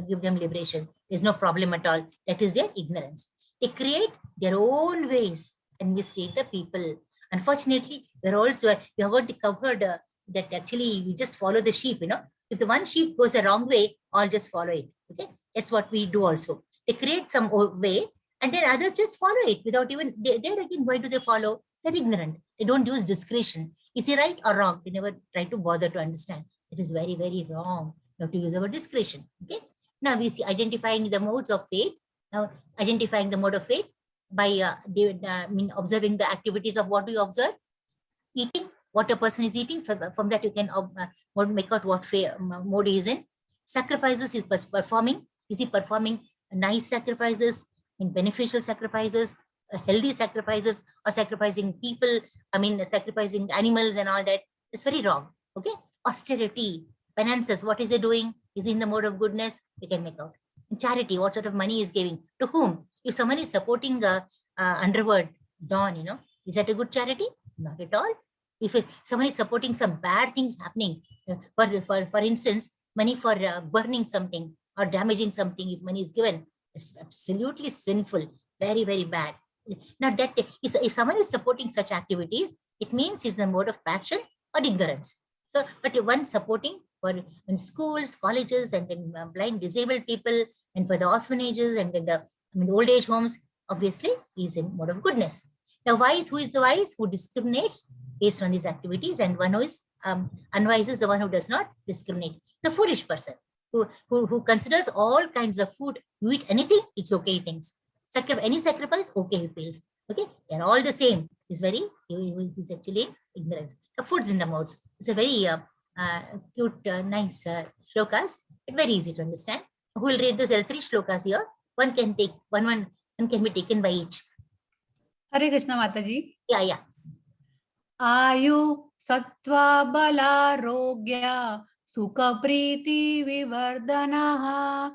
give them liberation. There's no problem at all. That is their ignorance. They create their own ways and mislead the people. Unfortunately, we're also, you have covered that actually we just follow the sheep, If the one sheep goes the wrong way, all just follow it. Okay, that's what we do also. They create some way and then others just follow it without even, there again, why do they follow? They're ignorant. They don't use discretion. Is he right or wrong? They never try to bother to understand. It is very, very wrong. You have to use our discretion. Okay. Now we see identifying the modes of faith. Now identifying the mode of faith by observing the activities of what we observe. Eating, what a person is eating. From that you can make out what mode he is in. Sacrifices is performing. Is he performing nice sacrifices, beneficial sacrifices, healthy sacrifices, or sacrificing people, sacrificing animals and all that? It's very wrong. Okay. Austerity, finances, what is he doing? Is he in the mode of goodness? We can make out. And charity, what sort of money is giving? To whom? If someone is supporting the underworld dawn, is that a good charity? Not at all. If someone is supporting some bad things happening, for instance, money for burning something or damaging something, if money is given, it's absolutely sinful, very, very bad. Now that if someone is supporting such activities, it means he's in the mode of passion or ignorance. So, but one supporting for in schools, colleges, and then blind, disabled people, and for the orphanages, and then the old age homes, obviously, he's in mode of goodness. The wise, who is the wise? Who discriminates based on his activities, and one who is unwise is the one who does not discriminate. The foolish person who considers all kinds of food. You eat anything, it's okay, he thinks. Any sacrifice, okay, he feels. Okay, they're all the same. He's actually ignorant. The foods in the modes. It's a very cute, nice shlokas, but very easy to understand. Who will read this? There are 3 shlokas here. One can take one can be taken by each. Hare Krishna Mataji. Yeah. Ayu sattva bala rogya sukha priti vivardanaha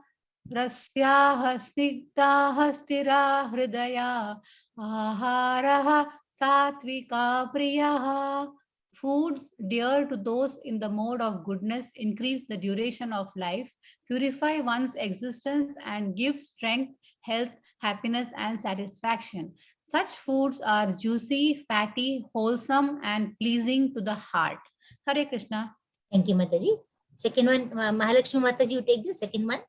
rasyaha snigdaha stira hridaya aharaha satvika priyaha. Foods dear to those in the mode of goodness increase the duration of life, purify one's existence, and give strength, health, happiness, and satisfaction. Such foods are juicy, fatty, wholesome, and pleasing to the heart. Hare Krishna. Thank you, Mataji. Second one, Mahalakshmi Mataji, you take the second one.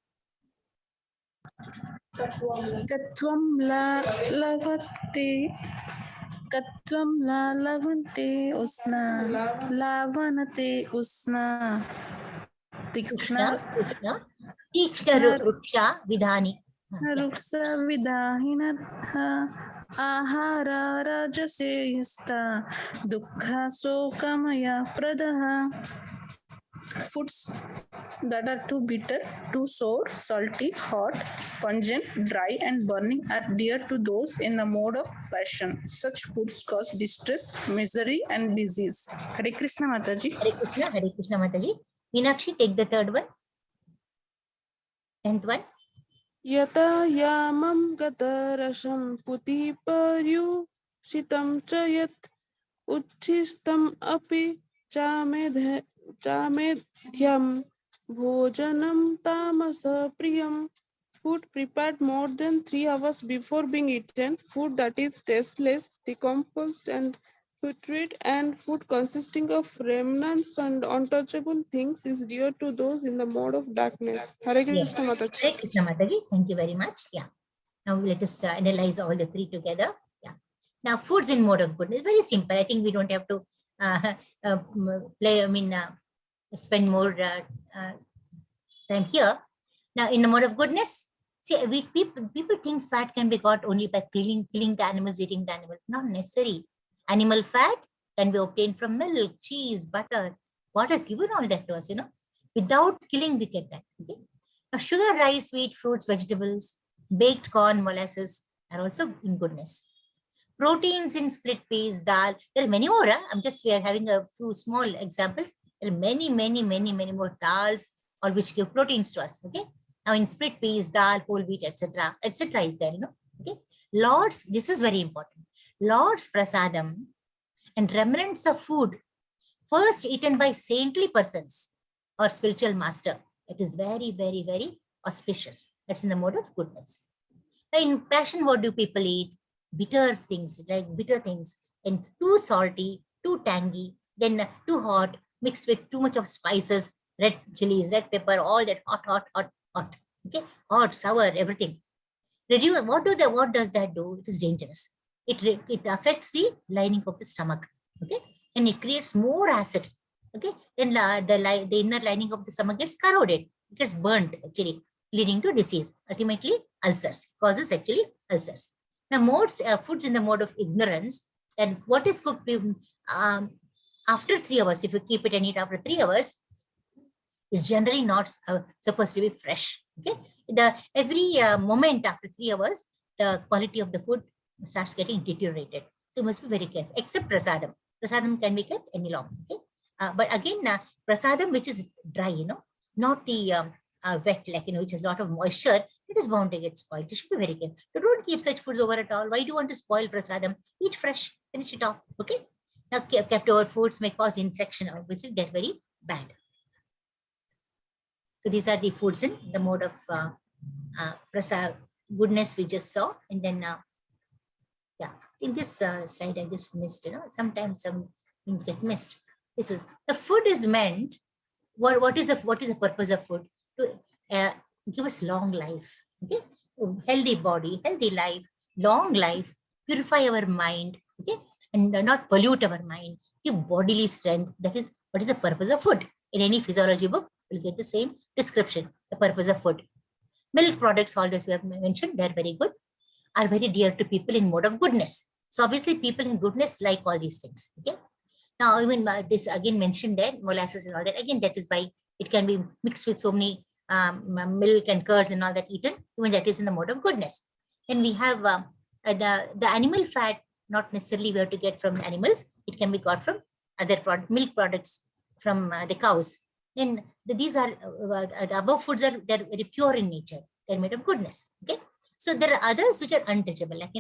Katvam la lavante usna lavanate usna Krishna Tikshna Ruksha Vidhani. Ruksa vidahina ahara rajase yasta dukha sokamaya pradaha. Foods that are too bitter, too sour, salty, hot, pungent, dry, and burning are dear to those in the mode of passion. Such foods cause distress, misery, and disease. Hare Krishna Mataji. Hare Krishna Mataji. Meenakshi, take the third one. 10th one. Yata yamam gatarasham puti paryushitam chayat uchhistam api chamedhyam bhojanam tamasa priyam. Food prepared more than 3 hours before being eaten, food that is tasteless, decomposed, and putrid, and food consisting of remnants and untouchable things is dear to those in the mode of darkness. Hare Krishna Mataji. Hare Krishna Mataji. Thank you very much. Yeah. Now let us analyze all the three together. Yeah. Now foods in mode of goodness, very simple. I think we don't have to spend more time here. Now in the mode of goodness, see, people think fat can be got only by killing the animals, eating the animals. Not necessary. Animal fat can be obtained from milk, cheese, butter. God has given all that to us, Without killing, we get that. Okay. Now, sugar, rice, wheat, fruits, vegetables, baked corn, molasses are also in goodness. Proteins in split peas, dal. There are many more. We are having a few small examples. There are many more dals, all which give proteins to us. Okay. Now in split peas, dal, whole wheat, etc. is there. Okay. Lord's, this is very important. Lord's prasadam and remnants of food first eaten by saintly persons or spiritual master. It is very auspicious. That's in the mode of goodness. Now in passion, what do people eat? Bitter things, and too salty, too tangy, then too hot, mixed with too much of spices, red chilies, red pepper, all that hot. Okay, hot, sour, everything. Reduce. What does that do? It is dangerous. It affects the lining of the stomach. Okay, and it creates more acid. Okay, then the inner lining of the stomach gets corroded. It gets burnt actually, leading to disease. Ultimately, ulcers. Causes actually ulcers. Now, foods in the mode of ignorance, and what is cooked after 3 hours, if you keep it and eat after 3 hours, is generally not supposed to be fresh. Okay, every moment after 3 hours, the quality of the food starts getting deteriorated. So you must be very careful. Except prasadam. Prasadam can be kept any long. Okay, but again, prasadam which is dry, not the wet, which has a lot of moisture, it is bound to get spoiled. You should be very careful. So don't keep such foods over at all. Why do you want to spoil prasadam? Eat fresh, finish it off. Okay. Now kept over foods may cause infection, which will get very bad. So these are the foods in the mode of prasad goodness we just saw. And then I think this slide I just missed. Sometimes some things get missed. This is the food is meant. What is the purpose of food? To give us long life, okay, healthy body, healthy life, long life, purify our mind, okay, and not pollute our mind, give bodily strength. That is what is the purpose of food. In any physiology book, you'll get the same description, the purpose of food. Milk products, all this we have mentioned, they're very good, are very dear to people in mode of goodness. So obviously people in goodness like all these things, okay. Now, even this again mentioned there, molasses and all that, again, that is by, it can be mixed with so many milk and curds and all that eaten, even that is in the mode of goodness. And we have the animal fat, not necessarily we have to get from animals, it can be got from other milk products from the cows. And these are, the above foods are, they're very pure in nature, they're made of goodness, okay. So there are others which are untouchable, like,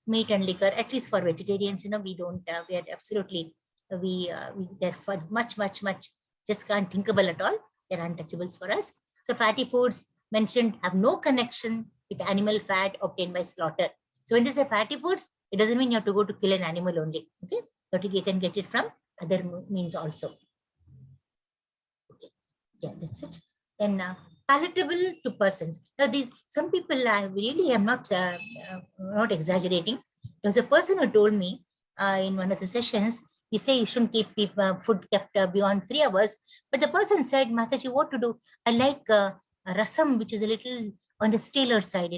meat and liquor, at least for vegetarians, we don't, we are absolutely, they're for much, just can't thinkable at all, they're untouchables for us. So fatty foods mentioned have no connection with animal fat obtained by slaughter. So when they say fatty foods, it doesn't mean you have to go to kill an animal only. Okay, but you can get it from other means also. Okay, yeah, that's it. Then palatable to persons. Now some people really, I'm not exaggerating. There was a person who told me in one of the sessions, you say you shouldn't keep food kept beyond 3 hours. But the person said, Mataji, what to do? I like rasam, which is a little on the staler side,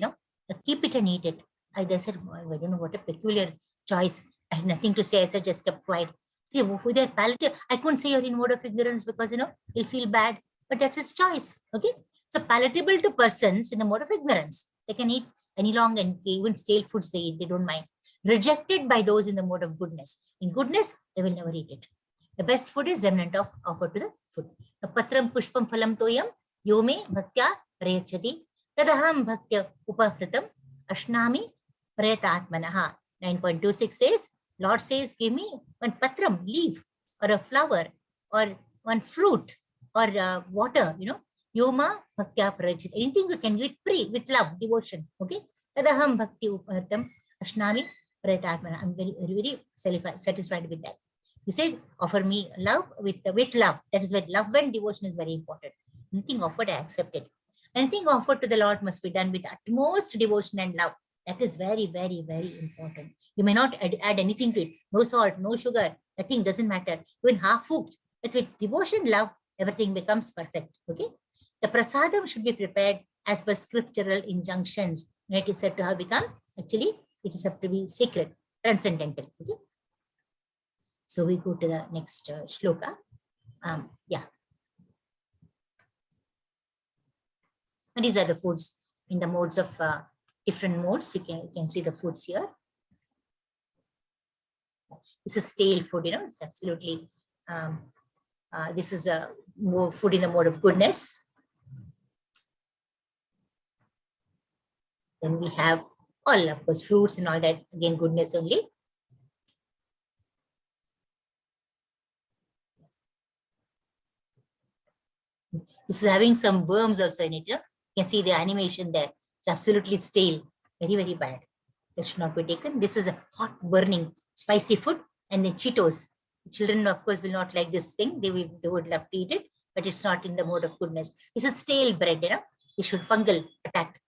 keep it and eat it. I said, I don't know, what a peculiar choice. I had nothing to say. I said, just kept quiet. See, with their palate, I couldn't say you're in mode of ignorance because, you'll feel bad. But that's his choice. Okay. So palatable to persons in the mode of ignorance. They can eat any long and even stale foods they eat. They don't mind. Rejected by those in the mode of goodness. In goodness, they will never eat it. The best food is remnant of offered to the food. Patram pushpam phalam toyam yome bhaktya prayachati tadaham bhaktya upahritam ashnami prayatatmanaha. 9.26 says, Lord says, give me one patram, leaf, or a flower, or one fruit, or water, Yoma bhaktya prayachati. Anything you can do it with love, devotion. Okay? Tadaham bhakti upahritam ashnami. I'm very satisfied with that. He said, offer me love with love. That is where love and devotion is very important. Anything offered, I accept it. Anything offered to the Lord must be done with utmost devotion and love. That is very, very, very important. You may not add anything to it. No salt, no sugar, nothing, doesn't matter. Even half cooked, but with devotion, love, everything becomes perfect. Okay. The prasadam should be prepared as per scriptural injunctions. When it is said to have become, actually, it is said to be sacred, transcendental. Okay. So we go to the next shloka. Yeah. And these are the foods in the modes of different modes. We can see the foods here. This is stale food, it's absolutely, this is a more food in the mode of goodness. Then we have all, of course, fruits and all that, again, goodness only. This is having some worms also in it. You can see the animation there. It's absolutely stale, very, very bad. That should not be taken. This is a hot, burning, spicy food. And then Cheetos. Children, of course, will not like this thing. They would love to eat it, but it's not in the mode of goodness. This is stale bread. It should fungus attacked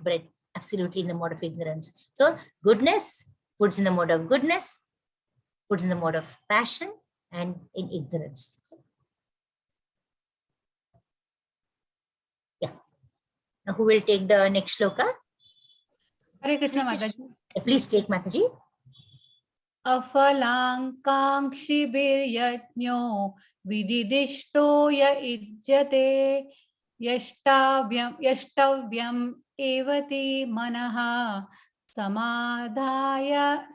bread. Absolutely in the mode of ignorance. So goodness, foods in the mode of goodness, foods in the mode of passion, and in ignorance. Yeah. Now who will take the next shloka? Hare Krishna Mataji. Please take, Mataji. Afalankangshibhiryajño vididishto ya ijjate yashtavyam evati manaha samadhaya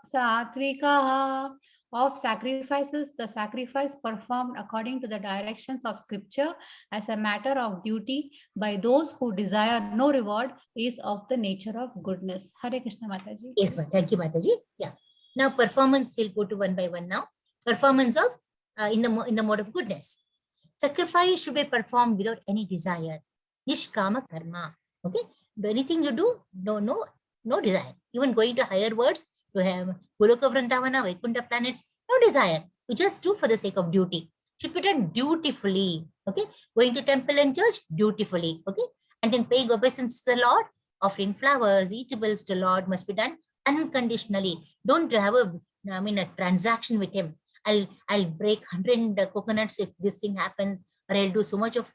satvikaha. Of sacrifices, the sacrifice performed according to the directions of scripture as a matter of duty by those who desire no reward is of the nature of goodness. Hare Krishna Mataji. Yes, thank you, Mataji. Yeah. Now performance, we'll go to one by one now. Performance of in the mode of goodness. Sacrifice should be performed without any desire. Nishkama karma. Okay. Do anything you do, no desire. Even going to higher worlds, to have Goloka Vrindavana, Vaikuntha planets, no desire. We just do for the sake of duty. Should be done dutifully. Okay. Going to temple and church, dutifully. Okay. And then paying obeisance to the Lord, offering flowers, eatables to Lord must be done unconditionally. Don't have a transaction with him. I'll break 100 coconuts if this thing happens, or I'll do so much of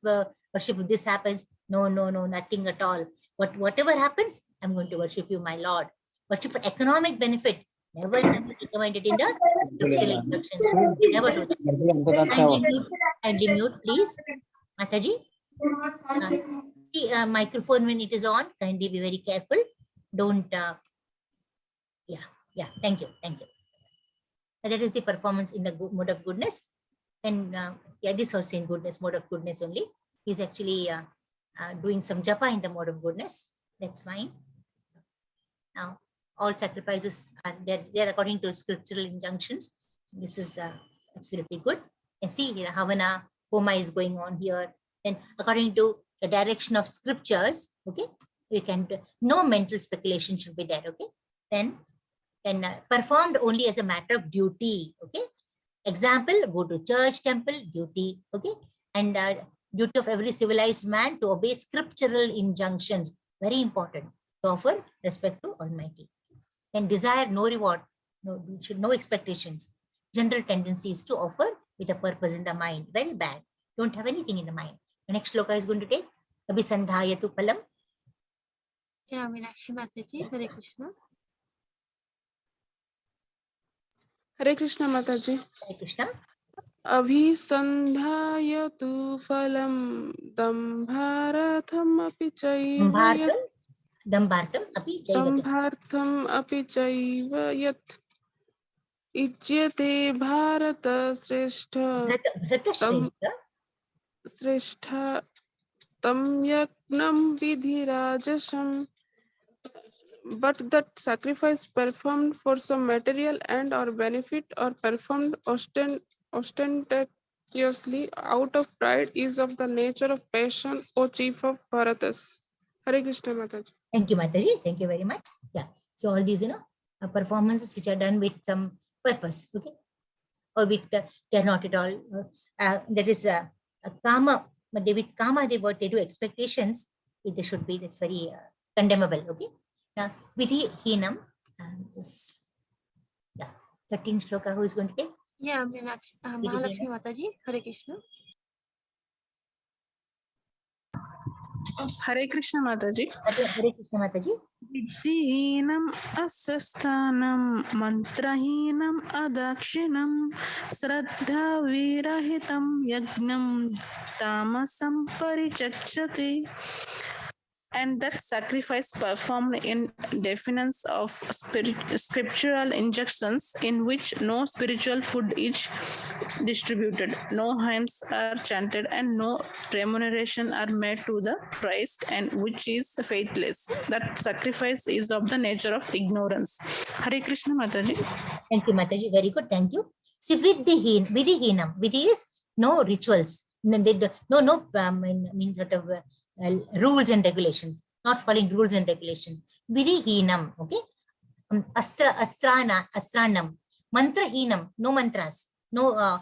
worship if this happens. No, nothing at all. Whatever happens, I'm going to worship you, my Lord. Worship for economic benefit, never recommended in the scriptural instructions. Never do that. Kindly mute, please. Mataji. See, microphone when it is on, kindly be very careful. Don't, yeah, thank you. That is the performance in the mode of goodness. And yeah, this also in goodness, mode of goodness only. He's actually doing some japa in the mode of goodness. That's fine. Now, all sacrifices are they're according to scriptural injunctions. This is absolutely good. And see, Havana, Homa is going on here. Then according to the direction of scriptures, okay, we can do, no mental speculation should be there, okay. Then performed only as a matter of duty, okay. Example, go to church, temple, duty, okay. And duty of every civilized man to obey scriptural injunctions, very important, to offer respect to Almighty. Then desire no reward, no expectations. General tendency is to offer with a purpose in the mind, very bad. Don't have anything in the mind. The next shloka is going to take Abhisandhayatu Palam. Yeah, Meenakshi Mataji, Hare Krishna. Hare Krishna Mataji. Hare Krishna. Abhisandhayatu phalam dambharatham api chaiva Dambhartam api chaiva yat ijyate bharata sreshtha tam yagnam vidhirajasam. But that sacrifice performed for some material end or benefit or performed ostentatiously out of pride is of the nature of passion, O chief of Bharatas. Hare Krishna Mataji. Thank you, Mataji. Thank you very much. Yeah. So all these, performances which are done with some purpose, okay, or with they are not at all. That is a karma. But with karma, what they do expectations, they should be. That's very condemnable. Okay. Vidhi Hinam. This, yeah, 13 shloka. Who is going to take? Yeah, Meenakshi, Mahalakshmi Mataji, Hare Krishna. Hare Krishna Mataji. Hare Krishna Mataji. Viddhihinam asasthanam mantrahinam adakshinam sraddha virahitam yagnam tamasam parichachati. And that sacrifice performed in defiance of scriptural injunctions in which no spiritual food is distributed, no hymns are chanted, and no remuneration are made to the priest, and which is faithless. That sacrifice is of the nature of ignorance. Hare Krishna Mataji. Thank you, Mataji. Very good. Thank you. See, Vidhi Hinam. Vidhi is no rituals. No, sort of rules and regulations. Not following rules and regulations. Vidhi Hinam. Okay. Astranam. Mantra Hinam. No mantras. No,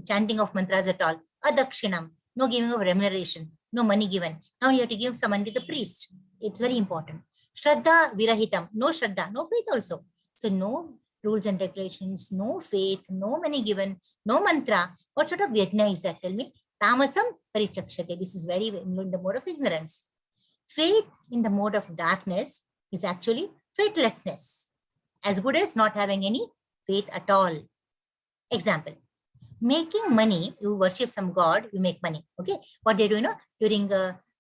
chanting of mantras at all. Adakshinam. No giving of remuneration. No money given. Now you have to give some money to the priest. It's very important. Shraddha Virahitam. No Shraddha. No faith also. So no rules and regulations, no faith, no money given, no mantra. What sort of yajna is that? Tell me. Tamasam parichakshate. This is very in the mode of ignorance. Faith in the mode of darkness is actually faithlessness. As good as not having any faith at all. Example. Making money, you worship some god, you make money. Okay. What they do, during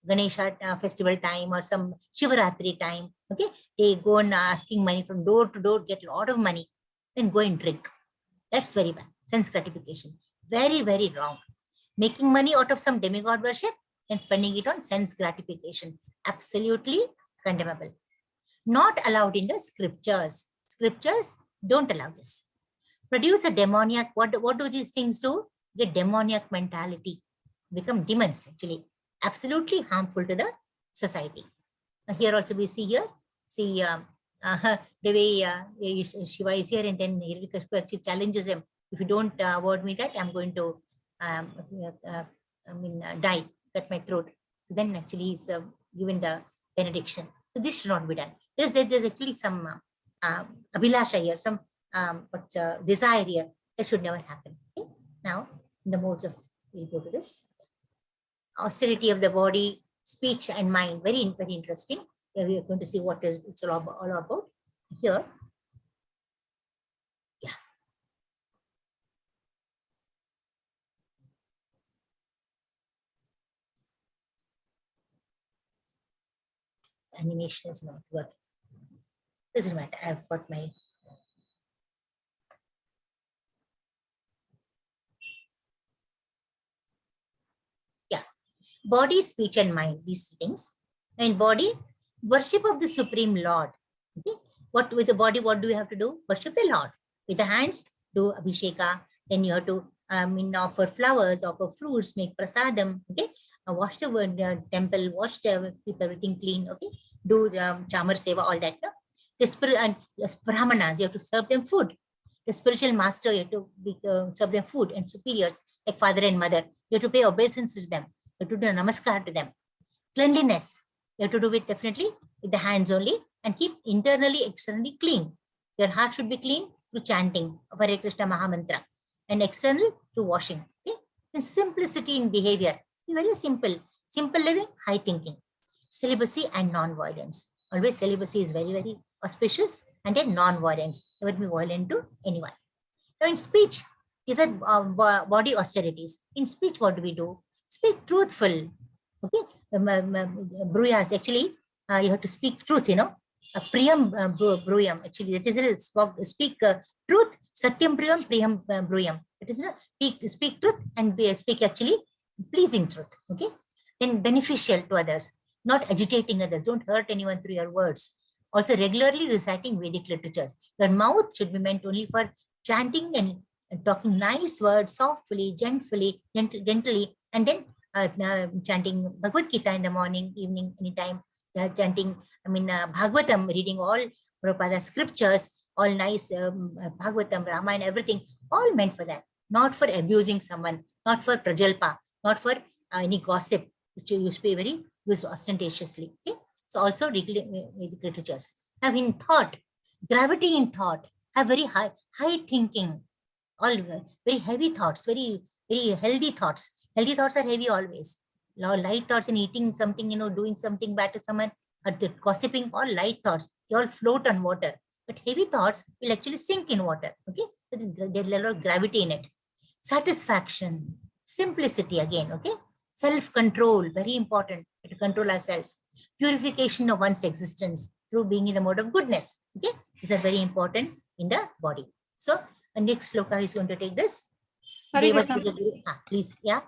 Ganesha festival time or some Shivaratri time. Okay. They go and asking money from door to door, get a lot of money, then go and drink. That's very bad. Sense gratification. Very, very wrong. Making money out of some demigod worship and spending it on sense gratification. Absolutely condemnable. Not allowed in the scriptures. Scriptures don't allow this. Produce a demoniac. What do these things do? Get demoniac mentality. Become demons, actually. Absolutely harmful to the society. Here also we see here. See the way Shiva is here, and then she challenges him. If you don't award me that, I'm going to die, cut my throat. So then actually he's given the benediction. So this should not be done. There's actually some abhilasha here, some desire here that should never happen. Okay? Now, in the modes of, we'll go to this. Austerity of the body, speech and mind. Very, very interesting. Here we are going to see what it's all about. Here. Yeah. Animation is not working. Doesn't matter. I've got my body, speech, and mind, these things. And body, worship of the Supreme Lord. Okay? What with the body, what do we have to do? Worship the Lord. With the hands, do abhisheka. Then you have to offer flowers, offer fruits, make prasadam. Okay, wash the temple, wash the keep everything clean. Okay, do chamar seva, all that. No? The spirit and brahmanas, you have to serve them food. The spiritual master, you have to serve them food, and superiors like father and mother, you have to pay obeisance to them. You have to do a namaskar to them. Cleanliness, you have to do with definitely with the hands only, and keep internally, externally clean. Your heart should be clean through chanting of Hare Krishna Mahamantra, and external through washing. Okay? And simplicity in behavior. Be very simple. Simple living, high thinking. Celibacy and non-violence. Always celibacy is very, very auspicious, and then non-violence. Never be violent to anyone. Now in speech, these are body austerities. In speech, what do we do? Speak truthful. Okay, bruyas, actually, you have to speak truth, Priyam bruyam, actually, that is it. Speak truth, satyam priyam bruyam. It is speak truth and speak actually pleasing truth. Okay, then beneficial to others, not agitating others. Don't hurt anyone through your words. Also, regularly reciting Vedic literatures. Your mouth should be meant only for chanting and talking nice words, softly, gently, and then chanting Bhagavad Gita in the morning, evening, anytime. Chanting, Bhagavatam, reading all Prabhupada scriptures, all nice Bhagavatam, Ramayana, everything, all meant for that. Not for abusing someone, not for prajalpa, not for any gossip, which you used to be very used ostentatiously. Okay? So also literatures. Have in thought, gravity in thought, have very high thinking, all very heavy thoughts, very healthy thoughts. Healthy thoughts are heavy always. Light thoughts and eating something, doing something bad to someone, or the gossiping, all light thoughts. They all float on water. But heavy thoughts will actually sink in water. Okay, so there's a lot of gravity in it. Satisfaction, simplicity again. Okay, self-control, very important to control ourselves. Purification of one's existence through being in the mode of goodness. Okay, these are very important in the body. So next sloka is going to take this. Hare Krishna. Please, yeah.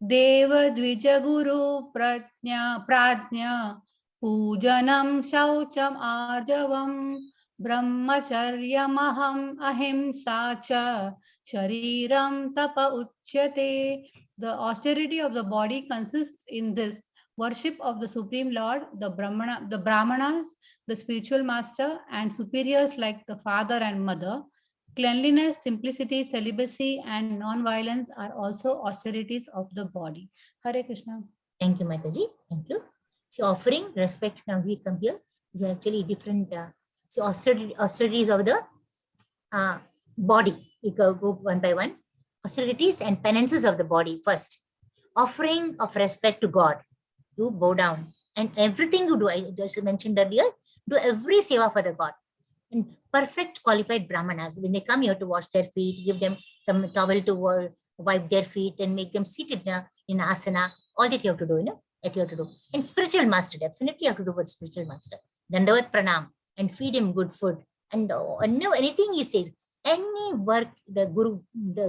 Deva Dvija Guru Prajna Pujanam Shaucham Arjavam Brahmacharya Maham Ahimsa Cha Shariram Tapa Uchyate. The austerity of the body consists in this: worship of the Supreme Lord, the Brahmanas, the spiritual master, and superiors like the father and mother. Cleanliness, simplicity, celibacy, and non-violence are also austerities of the body. Hare Krishna. Thank you, Mataji. Thank you. So offering respect, now we come here, is actually different. So austerities of the body. We go one by one. Austerities and penances of the body first. Offering of respect to God. You bow down. And everything you do, I just mentioned earlier, do every seva for the God. And perfect qualified brahmanas, when they come here to wash their feet, give them some towel to wipe their feet and make them seated in asana, all that you have to do, that you have to do. And spiritual master, definitely you have to do for spiritual master. Dandavat pranam, and feed him good food. And anything he says, any work the Guru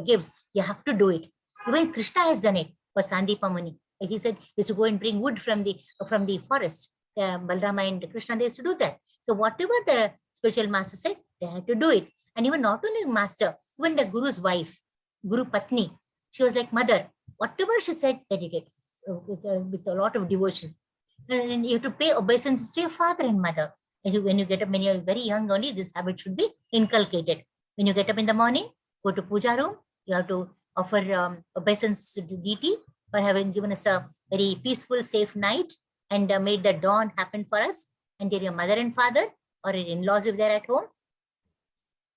gives, you have to do it. Even Krishna has done it for Sandipa Muni. Like he said, he used to go and bring wood from the forest. Balrama and Krishna, they used to do that. So whatever the spiritual master said, they had to do it. And even not only master, even the Guru's wife, Guru Patni, she was like mother. Whatever she said, they did it with a lot of devotion. And you have to pay obeisance to your father and mother. When you get up, when you're very young only, this habit should be inculcated. When you get up in the morning, go to puja room, you have to offer obeisance to the deity for having given us a very peaceful, safe night and made the dawn happen for us. And they're your mother and father or your in-laws if they're at home.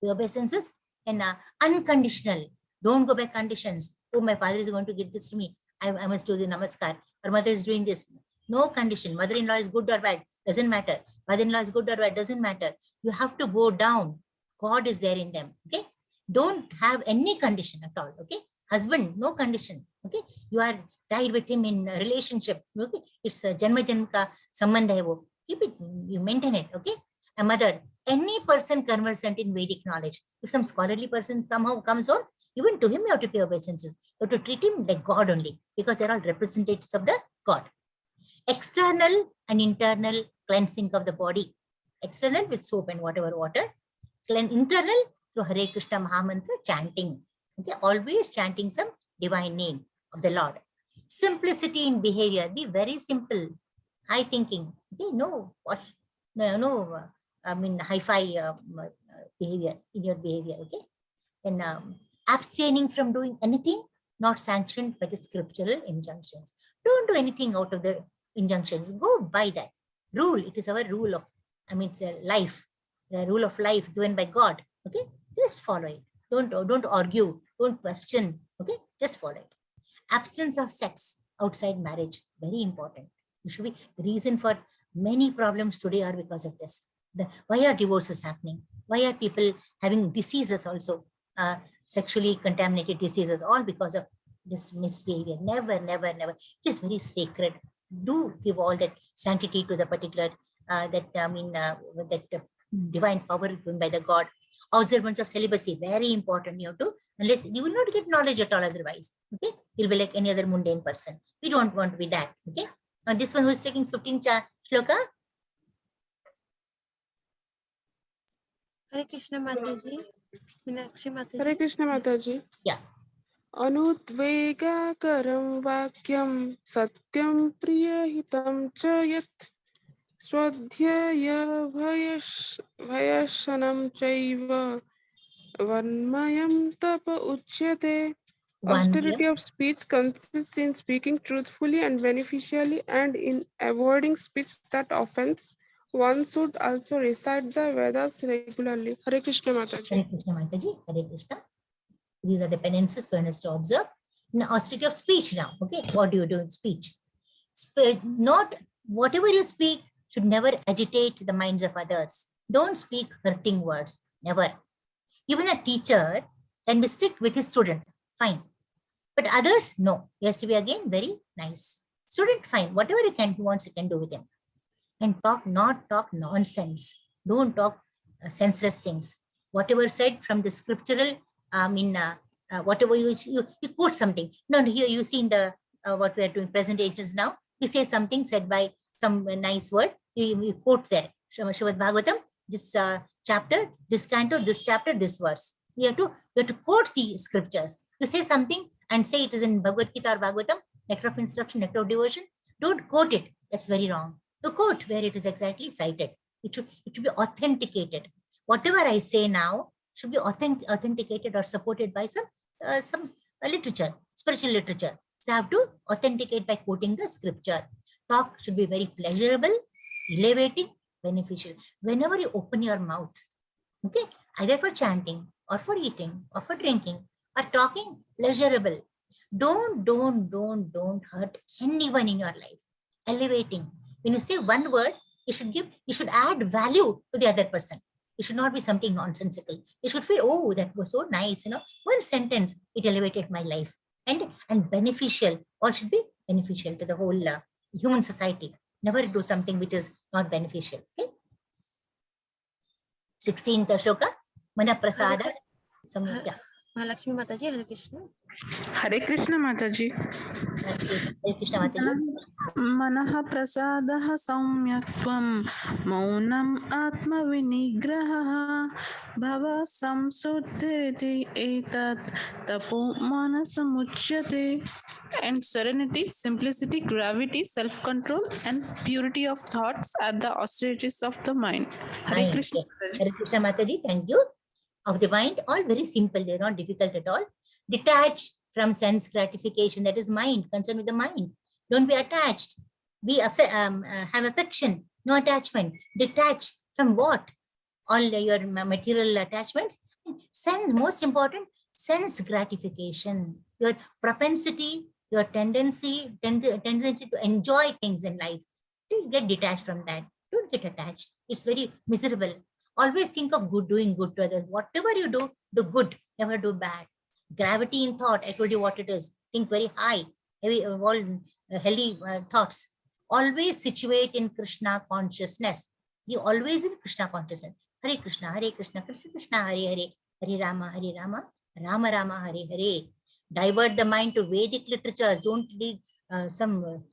The obeisances and unconditional. Don't go by conditions. Oh, my father is going to give this to me. I must do the namaskar. Or mother is doing this. No condition. Mother-in-law is good or bad. Doesn't matter. Mother-in-law is good or bad. Doesn't matter. You have to go down. God is there in them. Okay. Don't have any condition at all. Okay. Husband, no condition. Okay. You are tied with him in a relationship. Okay. It's a janma janma ka sambandha hai wo. Keep it. You maintain it. Okay. A mother, any person conversant in Vedic knowledge. If some scholarly person comes on, even to him you have to pay obeisances. You have to treat him like God only, because they're all representatives of the God. External and internal cleansing of the body. External with soap and whatever water. Internal through Hare Krishna Mahamantra chanting. Okay, always chanting some divine name of the Lord. Simplicity in behavior. Be very simple. High thinking. Okay, no hi-fi behavior in your behavior. Okay, and abstaining from doing anything not sanctioned by the scriptural injunctions. Don't do anything out of the injunctions. Go by that rule. It is our rule of, it's a life, the rule of life given by God. Okay, just follow it. Don't argue. Don't question. Okay, just follow it. Abstinence of sex outside marriage, very important. It should be the reason for many problems today are because of this. Why are divorces happening? Why are people having diseases also, sexually contaminated diseases, all because of this misbehavior? Never, never, never. It is very sacred. Do give all that sanctity to the particular, divine power given by the God. Observance of celibacy, very important. You have to, unless you will not get knowledge at all otherwise. Okay, you'll be like any other mundane person. We don't want to be that. Okay, and this one who is taking 15 shloka. Hare Krishna Mataji. Meenakshi Mataji. Hare Krishna Mataji. Yeah. Anudvegakaram vakyam satyam priyahitam cha yat swadhyaya bhayashanam chaiva vanmayam tapa uchyate. One Austerity year. of speech consists in speaking truthfully and beneficially, and in avoiding speech that offends. One should also recite the Vedas regularly. Hare Krishna Mataji. Hare Krishna Mataji. Hare Krishna. These are the penances one has to observe. In austerity of speech now. Okay, what do you do in speech? Not whatever you speak should never agitate the minds of others. Don't speak hurting words. Never. Even a teacher can be strict with his student. Fine. But others, no. He has to be again very nice. Student, fine. Whatever he wants, he can do with him. And not talk nonsense. Don't talk senseless things. Whatever said from the scriptural, whatever you quote something. No, here you see in the what we are doing presentations now. You say something said by some nice word. You quote there. Srimad Bhagavatam, this chapter, this canto, this chapter, this verse. You have to quote the scriptures. You say something and say it is in Bhagavad Gita or Bhagavatam, nectar of instruction, nectar of devotion. Don't quote it. That's very wrong. To quote where it is exactly cited. It should be authenticated. Whatever I say now should be authenticated or supported by some literature, spiritual literature. So I have to authenticate by quoting the scripture. Talk should be very pleasurable, elevating, beneficial. Whenever you open your mouth, okay, either for chanting or for eating or for drinking or talking, pleasurable. Don't hurt anyone in your life. Elevating. When you say one word, you should add value to the other person. It should not be something nonsensical. You should feel, oh, that was so nice. One sentence, it elevated my life. And beneficial. All should be beneficial to the whole human society. Never do something which is not beneficial. Okay. 16th Ashoka, Mana Prasada Samyukya. Mahalakshmi Mataji, Hare Krishna. Hare Krishna Mataji. Hare Krishna Mataji. Manaha prasadah samyaktvam maunam atma vinigraha bhava samsuddhiti etat tapo manasamuchyate. And serenity, simplicity, gravity, self-control, and purity of thoughts are the austerities of the mind. Hare Krishna. Hare Krishna Mataji, thank you. Of the mind, all very simple. They're not difficult at all. Detach from sense gratification. That is mind, concerned with the mind. Don't be attached. Have affection, no attachment. Detach from what? All your material attachments. Sense, most important, sense gratification. Your propensity, your tendency to enjoy things in life. Don't get detached from that. Don't get attached. It's very miserable. Always think of good, doing good to others. Whatever you do good. Never do bad. Gravity in thought. I told you what it is. Think very high, heavy, healthy thoughts. Always situate in Krishna consciousness. You always in Krishna consciousness. Hare Krishna, Krishna Krishna, Hare Hare, Hare Rama, Rama Rama, Hare Hare. Divert the mind to Vedic literatures. Don't read some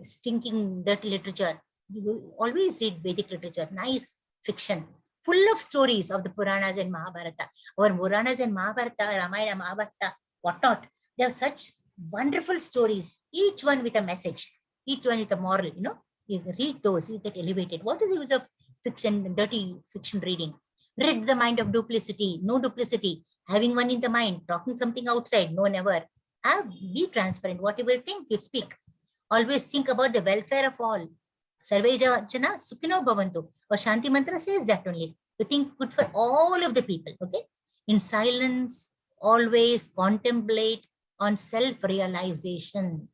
stinking, dirty literature. You always read Vedic literature. Nice fiction. Full of stories of the Puranas and Mahabharata. Our Puranas and Mahabharata, Ramayana, Mahabharata, whatnot. They have such wonderful stories, each one with a message, each one with a moral. You read those, you get elevated. What is the use of fiction, dirty fiction reading? Rid the mind of duplicity, no duplicity. Having one in the mind, talking something outside, no, never. Be transparent. Whatever you think, you speak. Always think about the welfare of all. Sarve Jana Sukhino Bhavantu. Or Shanti Mantra says that only. You think good for all of the people. Okay. In silence, always contemplate on self-realization.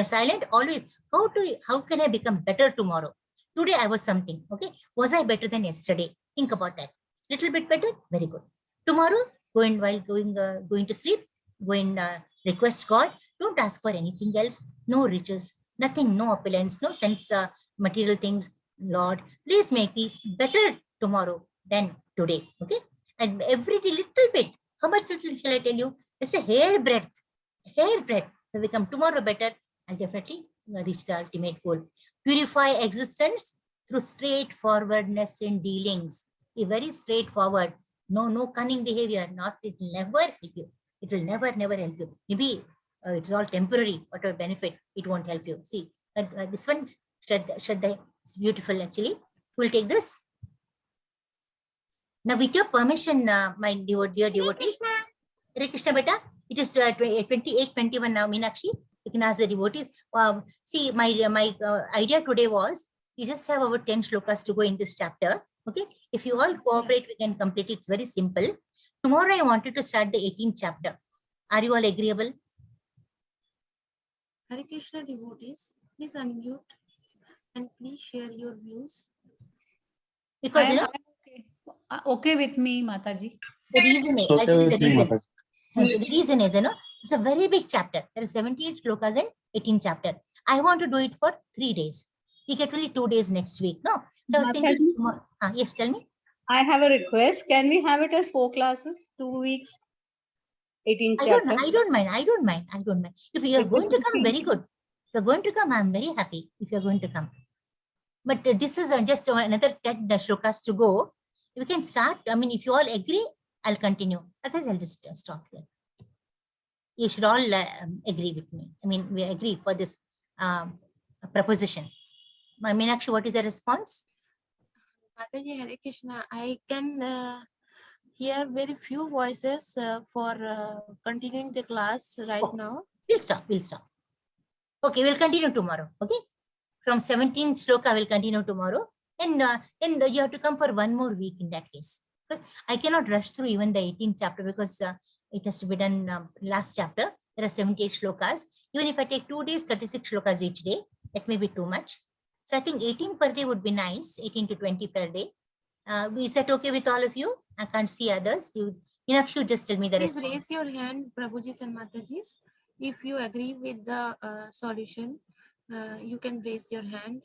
Silent, always. How can I become better tomorrow? Today I was something. Okay. Was I better than yesterday? Think about that. Little bit better. Very good. Tomorrow, while going to sleep, go and request God. Don't ask for anything else. No riches, nothing, no opulence, no sense. Material things. Lord, please make me better tomorrow than today. Okay. And every little bit. How much little shall I tell you? It's a hair breadth. To become tomorrow better, I'll definitely reach the ultimate goal. Purify existence through straightforwardness in dealings. Be very straightforward. No cunning behavior. It will never help you. It will never help you. Maybe it's all temporary. Whatever benefit, it won't help you. See, this one, Shraddha, it's beautiful actually. We'll take this. Now with your permission, my dear devotees, Hare Krishna beta, It is 28:21 now, Meenakshi. You can ask the devotees. See, my idea today was we just have about 10 shlokas to go in this chapter. Okay, if you all cooperate, we can complete it. It's very simple. Tomorrow I wanted to start the 18th chapter. Are you all agreeable? Hare Krishna devotees, please unmute and please share your views. Because you know okay. Okay with me, Mataji. the reason is, It's I'll tell you okay the with me, reason. Mataji. Okay, the reason is, it's a very big chapter. There are 78 shlokas in 18 chapter. I want to do it for 3 days. We get only 2 days next week. No, so I was thinking. Mataji? Tomorrow, yes, tell me. I have a request. Can we have it as 4 classes, 2 weeks, 18 I chapter? don't mind. If you are going to come, very good. If you're going to come, I'm very happy if you're going to come. But this is just another 10 shlokas to go. We can start. I mean, if you all agree, I'll continue. Otherwise, I'll just stop here. You should all agree with me. I mean, we agree for this proposition. Meenakshi, what is the response? Mataji, Hare Krishna, I can hear very few voices for continuing the class right Okay. now. We'll stop. Okay, we'll continue tomorrow. Okay, from 17th shloka, we'll continue tomorrow. And you have to come for 1 more week in that case. Because I cannot rush through even the 18th chapter because it has to be done last chapter. There are 78 shlokas. Even if I take 2 days, 36 shlokas each day, that may be too much. So I think 18 per day would be nice, 18 to 20 per day. Is that okay with all of you? I can't see others. Meenakshi, just tell me the Please response. raise your hand, Prabhujis and Matajis. If you agree with the solution, you can raise your hand.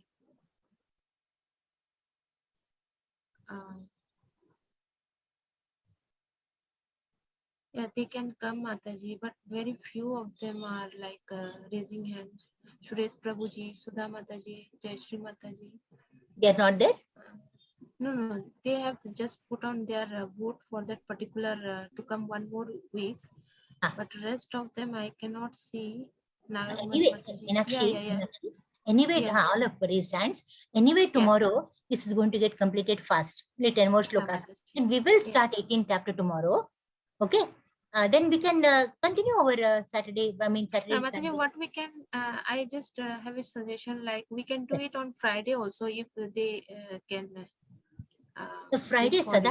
Yeah, they can come, Mataji, but very few of them are like raising hands. Suresh Prabhuji, Sudha Mataji, Jayashree Mataji. They are not there? No, they have just put on their vote for that particular to come 1 more week. But rest of them I cannot see. Anyway, Meenakshi, Meenakshi, anyway, Yeah. all of raised hands. Anyway, tomorrow this is going to get completed fast. Only 10 more shlokas. And we will start 18th chapter tomorrow. Okay. Then we can continue our Saturday. I mean, Saturday. and Mataji, Sunday. what we can, I just have a suggestion. Like we can do it on Friday also if they can. The Friday for you.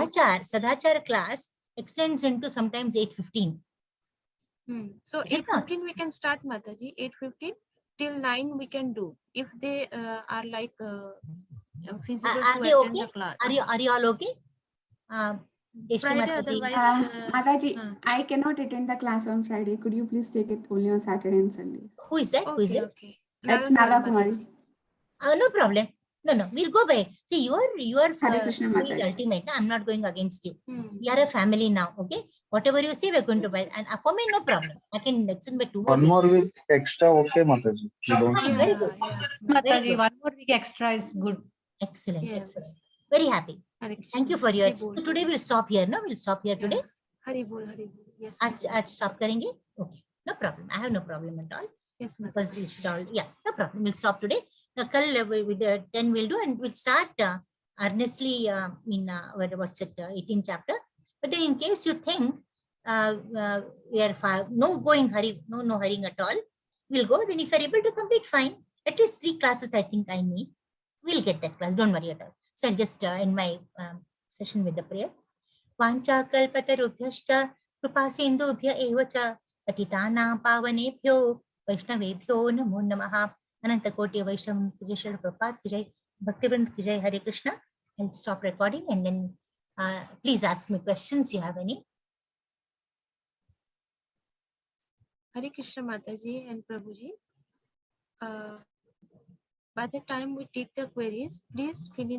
Sadachar class extends into sometimes 8:15. So Is it not? 8:15 we can start, Mataji. 8:15 till 9 we can do if they are like feasible Are to they attend okay? the class. Are you all okay? Friday, Mataji. otherwise, Mataji, I cannot attend the class on Friday. Could you please take it only on Saturday and Sundays? Who is that? Who is it? Okay. It's Naga Kumari. No problem. No, we'll go by. See, your Hare Krishna is Mataji. ultimate. No? I'm not going against you. We are a family now. Okay, whatever you say, we're going to buy. And for me, no problem. I can extend by 2 One more week extra, okay, Mataji. You don't Fine, very good. Very Mataji, good. 1 more week extra is good. Excellent, Yes. excellent. Very happy. Hare Thank you Krishna. for your. Hari bol. So today we'll stop here. No, we'll stop here today. Hari bol, Hari bol. Yes. आज Mataji. stop करेंगे. Okay, no problem. I have no problem at all. Yes, Because Mataji. we should all, yeah, no problem. We'll stop today. Kal with 10 we'll do, and we'll start earnestly in what's it 18th chapter. But then in case you think we are no hurrying at all, we'll go. Then if you're able to complete, fine. At least 3 classes I think I need. We'll get that class. Don't worry at all. So I'll just end my session with the prayer. वाञ्छा कल्पतरुभ्यश्च कृपा सिन्धुभ्य एव च पतितानां पावनेभ्यो वैष्णवेभ्यो नमो नमः अनंतकोटि वैष्णव जय प्रपात की जय भक्तिवृंद की जय हरे Krishna. I'll stop recording and then please ask me questions you have any. Hare Krishna, Mataji and Prabhuji. By the time we take the queries, please fill in